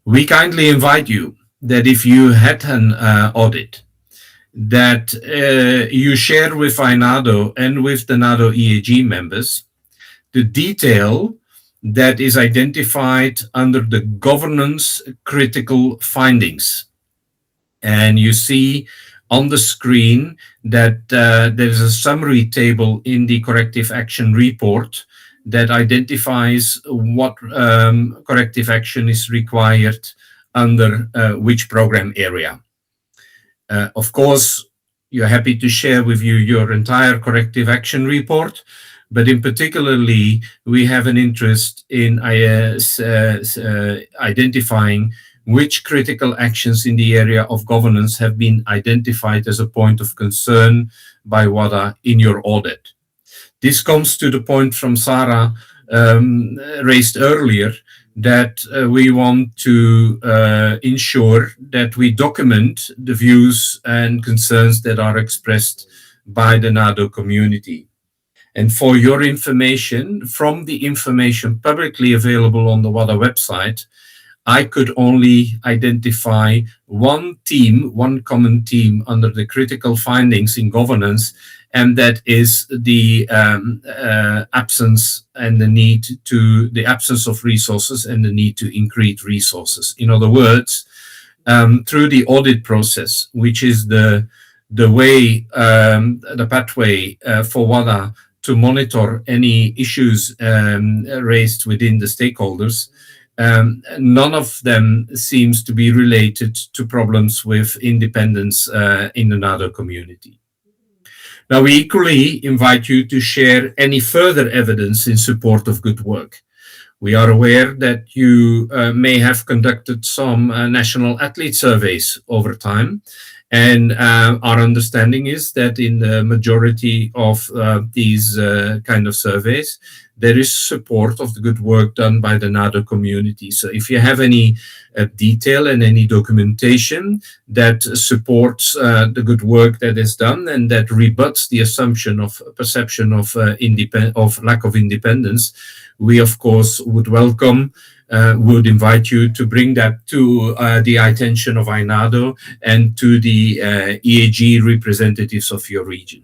We kindly invite you that if you had an audit, that you share with inado and with the NADO EAG members the detail that is identified under the governance critical findings. And you see on the screen that there's a summary table in the corrective action report that identifies what corrective action is required under which program area. Of course, you're happy to share with you your entire corrective action report, but in particularly, we have an interest in identifying which critical actions in the area of governance have been identified as a point of concern by WADA in your audit. This comes to the point from Sarah raised earlier, that we want to ensure that we document the views and concerns that are expressed by the NADO community. And for your information, from the information publicly available on the WADA website, I could only identify one common theme under the critical findings in governance, and that is the absence and the absence of resources and the need to increase resources. In other words, through the audit process, which is the way, the pathway for WADA to monitor any issues raised within the stakeholders, none of them seems to be related to problems with independence in the NADO community. Now, we equally invite you to share any further evidence in support of good work. We are aware that you may have conducted some national athlete surveys over time, and our understanding is that in the majority of these kind of surveys, there is support of the good work done by the NADO community. So if you have any detail and any documentation that supports the good work that is done and that rebuts the assumption of perception of lack of independence, we of course would welcome, would invite you to bring that to the attention of inado and to the EAG representatives of your region.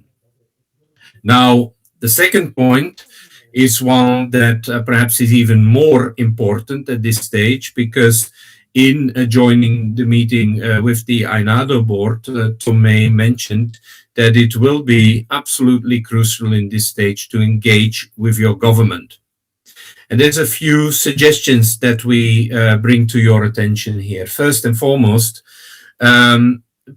Now, the second point is one that perhaps is even more important at this stage, because in joining the meeting with the inado board, Tomei mentioned that it will be absolutely crucial in this stage to engage with your government. And there's a few suggestions that we bring to your attention here. First and foremost,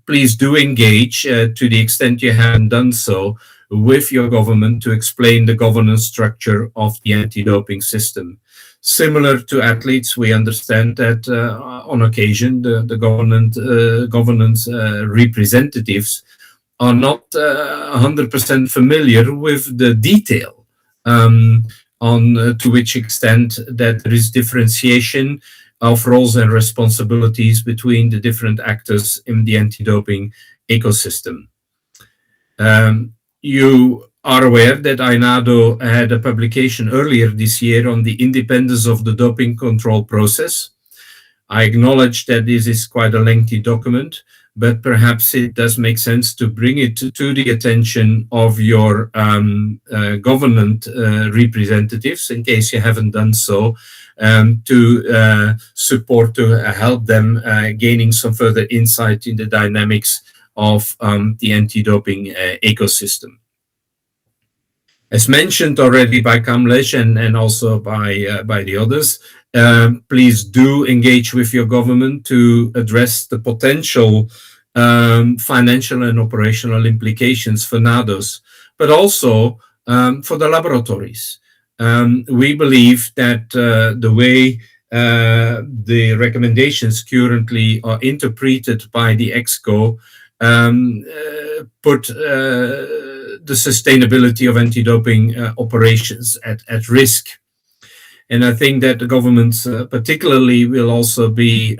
please do engage to the extent you haven't done so with your government to explain the governance structure of the anti-doping system. Similar to athletes, we understand that on occasion the governance representatives are not 100% familiar with the detail on to which extent that there is differentiation of roles and responsibilities between the different actors in the anti-doping ecosystem. You are aware that inado had a publication earlier this year on the independence of the doping control process. I acknowledge that this is quite a lengthy document, but perhaps it does make sense to bring it to the attention of your government representatives, in case you haven't done so, to support, to help them gaining some further insight in the dynamics of the anti-doping ecosystem. As mentioned already by Kamlesh and also by the others, please do engage with your government to address the potential financial and operational implications for NADOs, but also for the laboratories. We believe that the way the recommendations currently are interpreted by the EXCO put the sustainability of anti-doping operations at risk. And I think that the governments particularly will also be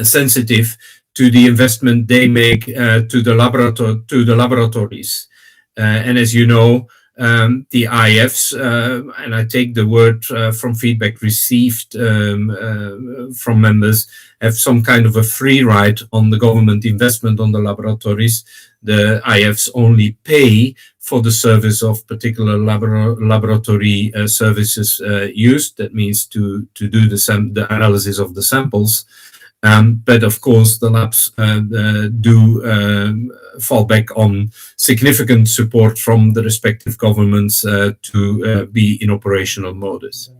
sensitive to the investment they make to the laboratories. And as you know, the IFs, and I take the word from feedback received from members, have some kind of a free ride on the government investment on the laboratories. The IFs only pay for the service of particular laboratory services used. That means to do the analysis of the samples. But of course, the labs do fall back on significant support from the respective governments to be in operational modus.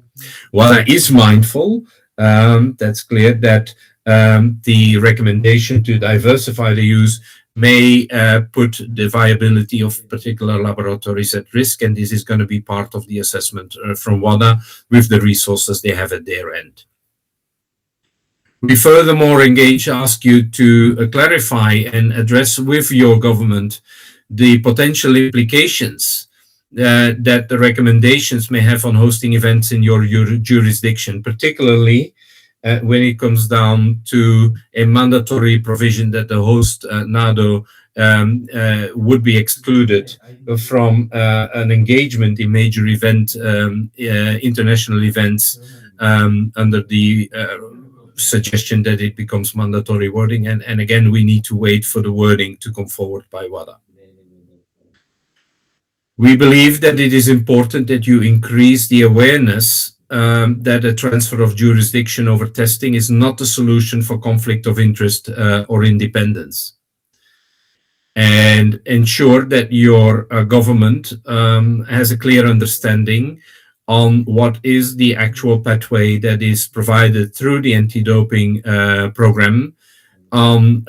WADA is mindful, that's clear, that the recommendation to diversify the use may put the viability of particular laboratories at risk, and this is going to be part of the assessment from WADA with the resources they have at their end. We furthermore ask you to clarify and address with your government the potential implications that the recommendations may have on hosting events in your jurisdiction, particularly when it comes down to a mandatory provision that the host NADO would be excluded from an engagement in major international events under the suggestion that it becomes mandatory wording. And again, we need to wait for the wording to come forward by WADA. We believe that it is important that you increase the awareness that a transfer of jurisdiction over testing is not a solution for conflict of interest or independence. And ensure that your government has a clear understanding on what is the actual pathway that is provided through the anti-doping program on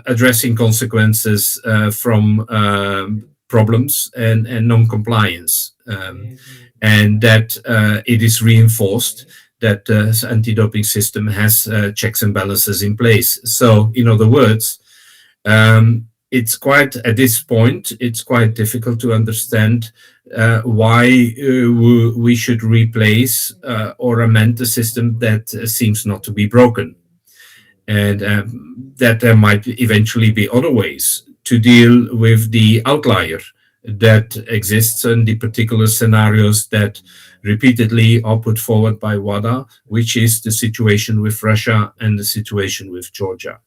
addressing consequences from problems and non-compliance, and that it is reinforced that the anti-doping system has checks and balances in place. So, in other words, it's quite, at this point, it's quite difficult to understand why we should replace or amend the system that seems not to be broken. And that there might eventually be other ways to deal with the outlier that exists and the particular scenarios that repeatedly are put forward by WADA, which is the situation with Russia and the situation with Georgia.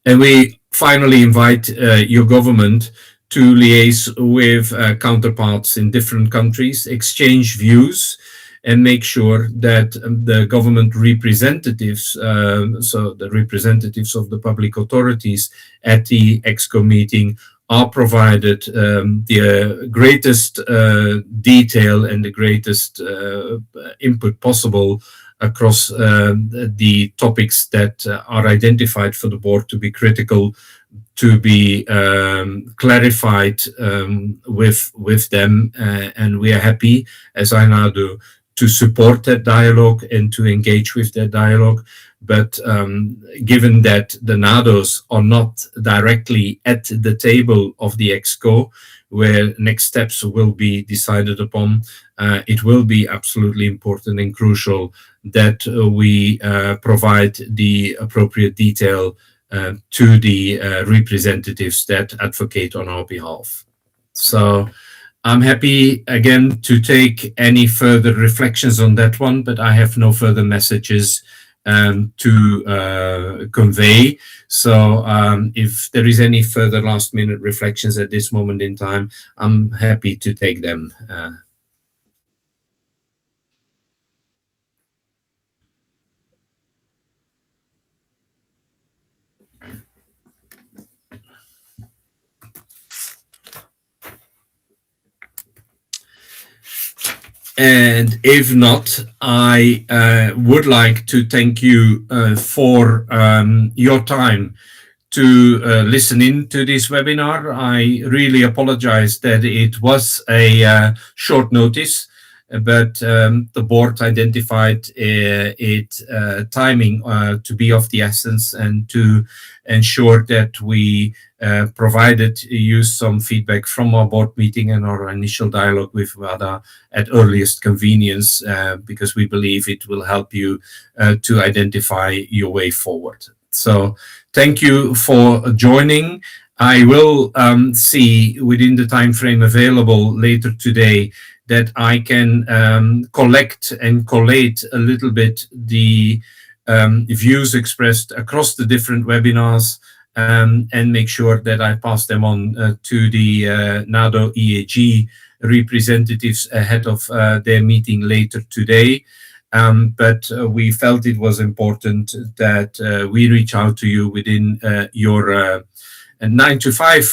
And we finally invite your government to liaise with counterparts in different countries, exchange views, and make sure that the government representatives, so the representatives of the public authorities at the EXCO meeting, are provided the greatest detail and the greatest input possible across the topics that are identified for the board to be critical, to be clarified with them. And we are happy, as inado, to support that dialogue and to engage with that dialogue. But given that the NADOs are not directly at the table of the EXCO, where next steps will be decided upon, it will be absolutely important and crucial that we provide the appropriate detail to the representatives that advocate on our behalf. So I'm happy again to take any further reflections on that one, but I have no further messages to convey. So if there is any further last minute reflections at this moment in time, I'm happy to take them. And if not, I would like to thank you for your time to listen in to this webinar. I really apologize that it was a short notice, but the board identified timing to be of the essence and to ensure that we provided you some feedback from our board meeting and our initial dialogue with WADA at earliest convenience, because we believe it will help you to identify your way forward. So thank you for joining. I will see within the time frame available later today that I can collect and collate a little bit the views expressed across the different webinars, and make sure that I pass them on to the NADO EAG representatives ahead of their meeting later today. But we felt it was important that we reach out to you within your 9 to 5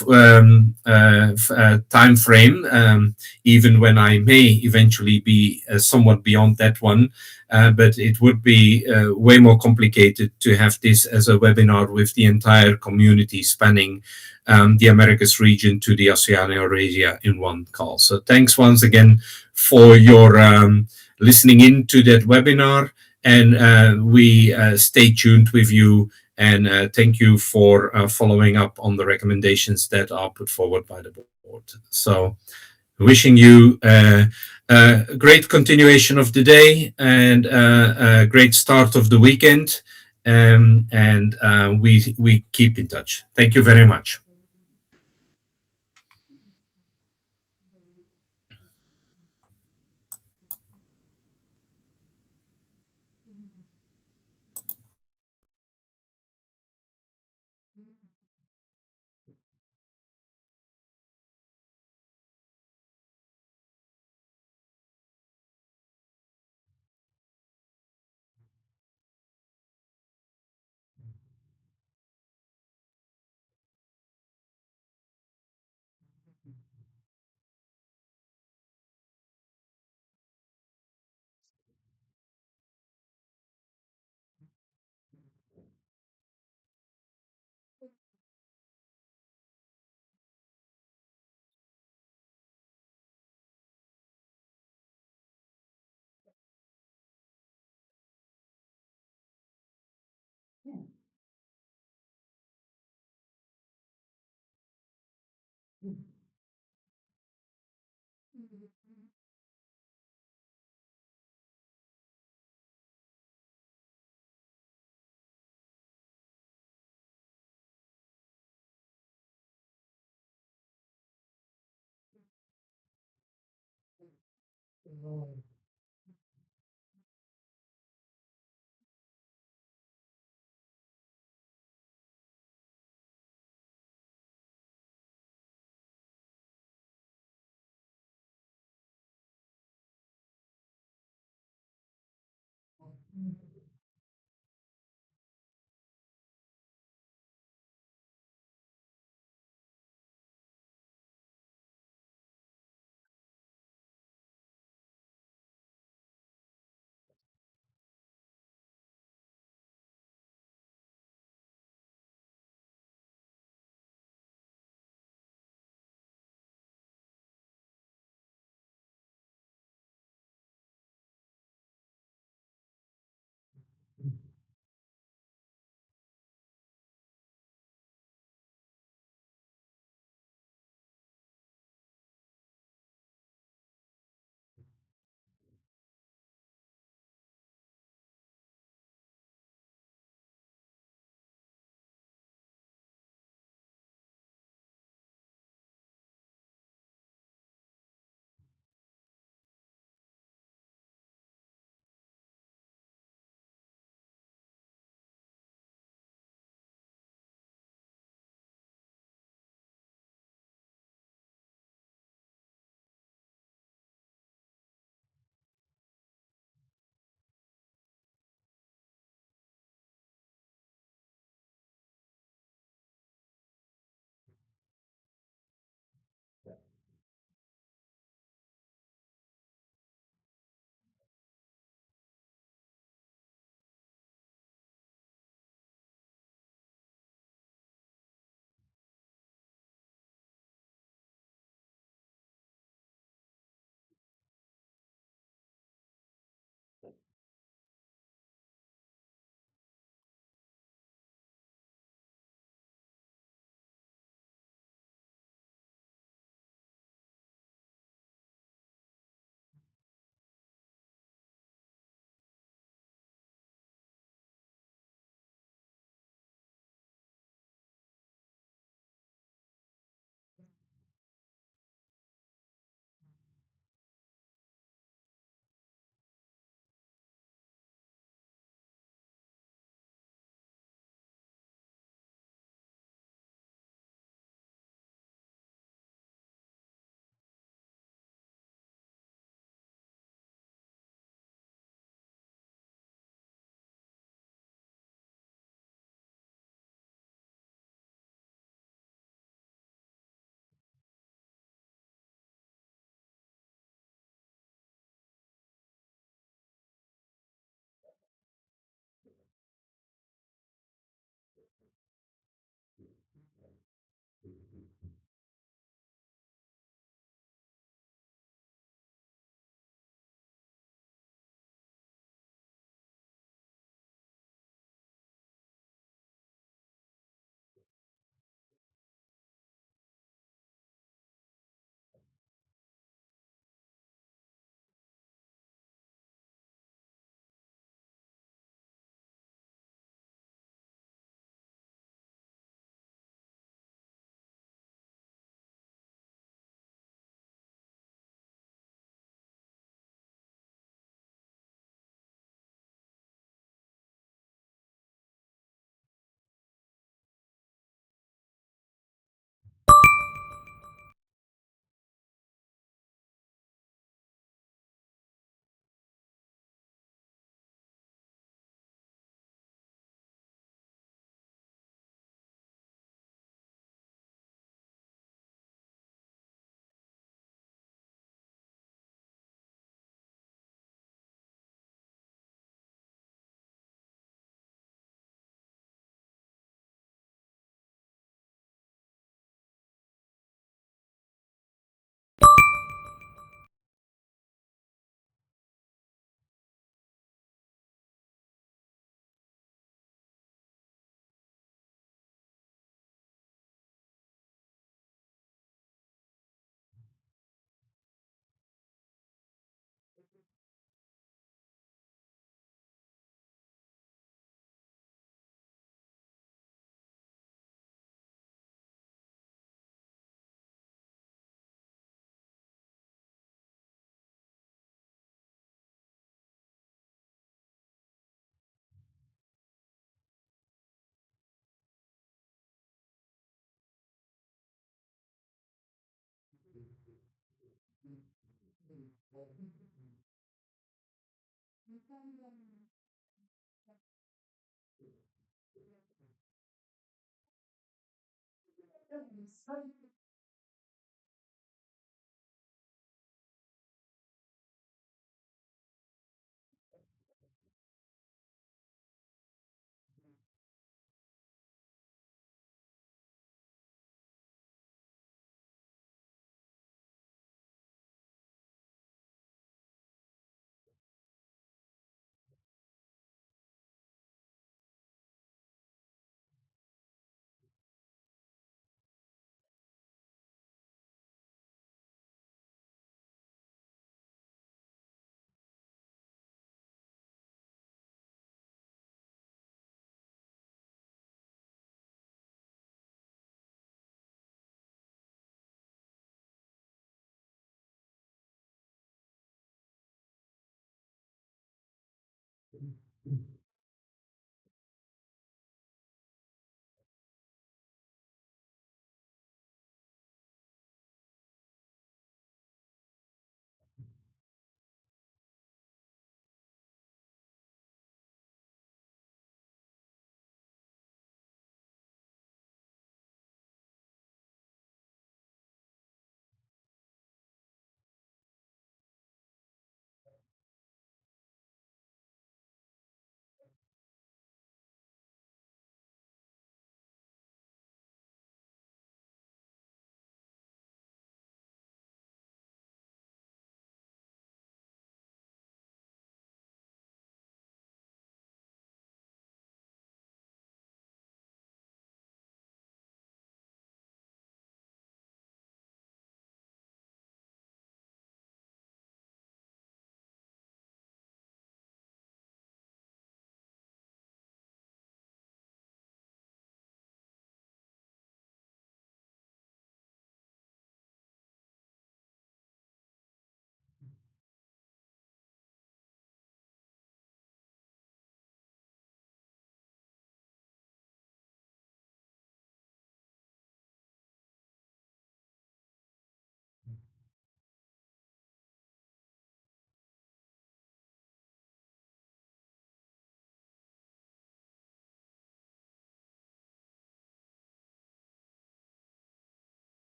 time frame, even when I may eventually be somewhat beyond that one. But it would be way more complicated to have this as a webinar with the entire community spanning the Americas region to the Oceania Eurasia in one call. So thanks once again for your listening in to that webinar. and we stay tuned with you. And thank you for following up on the recommendations that are put forward by the board. So wishing you a great continuation of the day and a great start of the weekend. And we keep in touch. Thank you very much.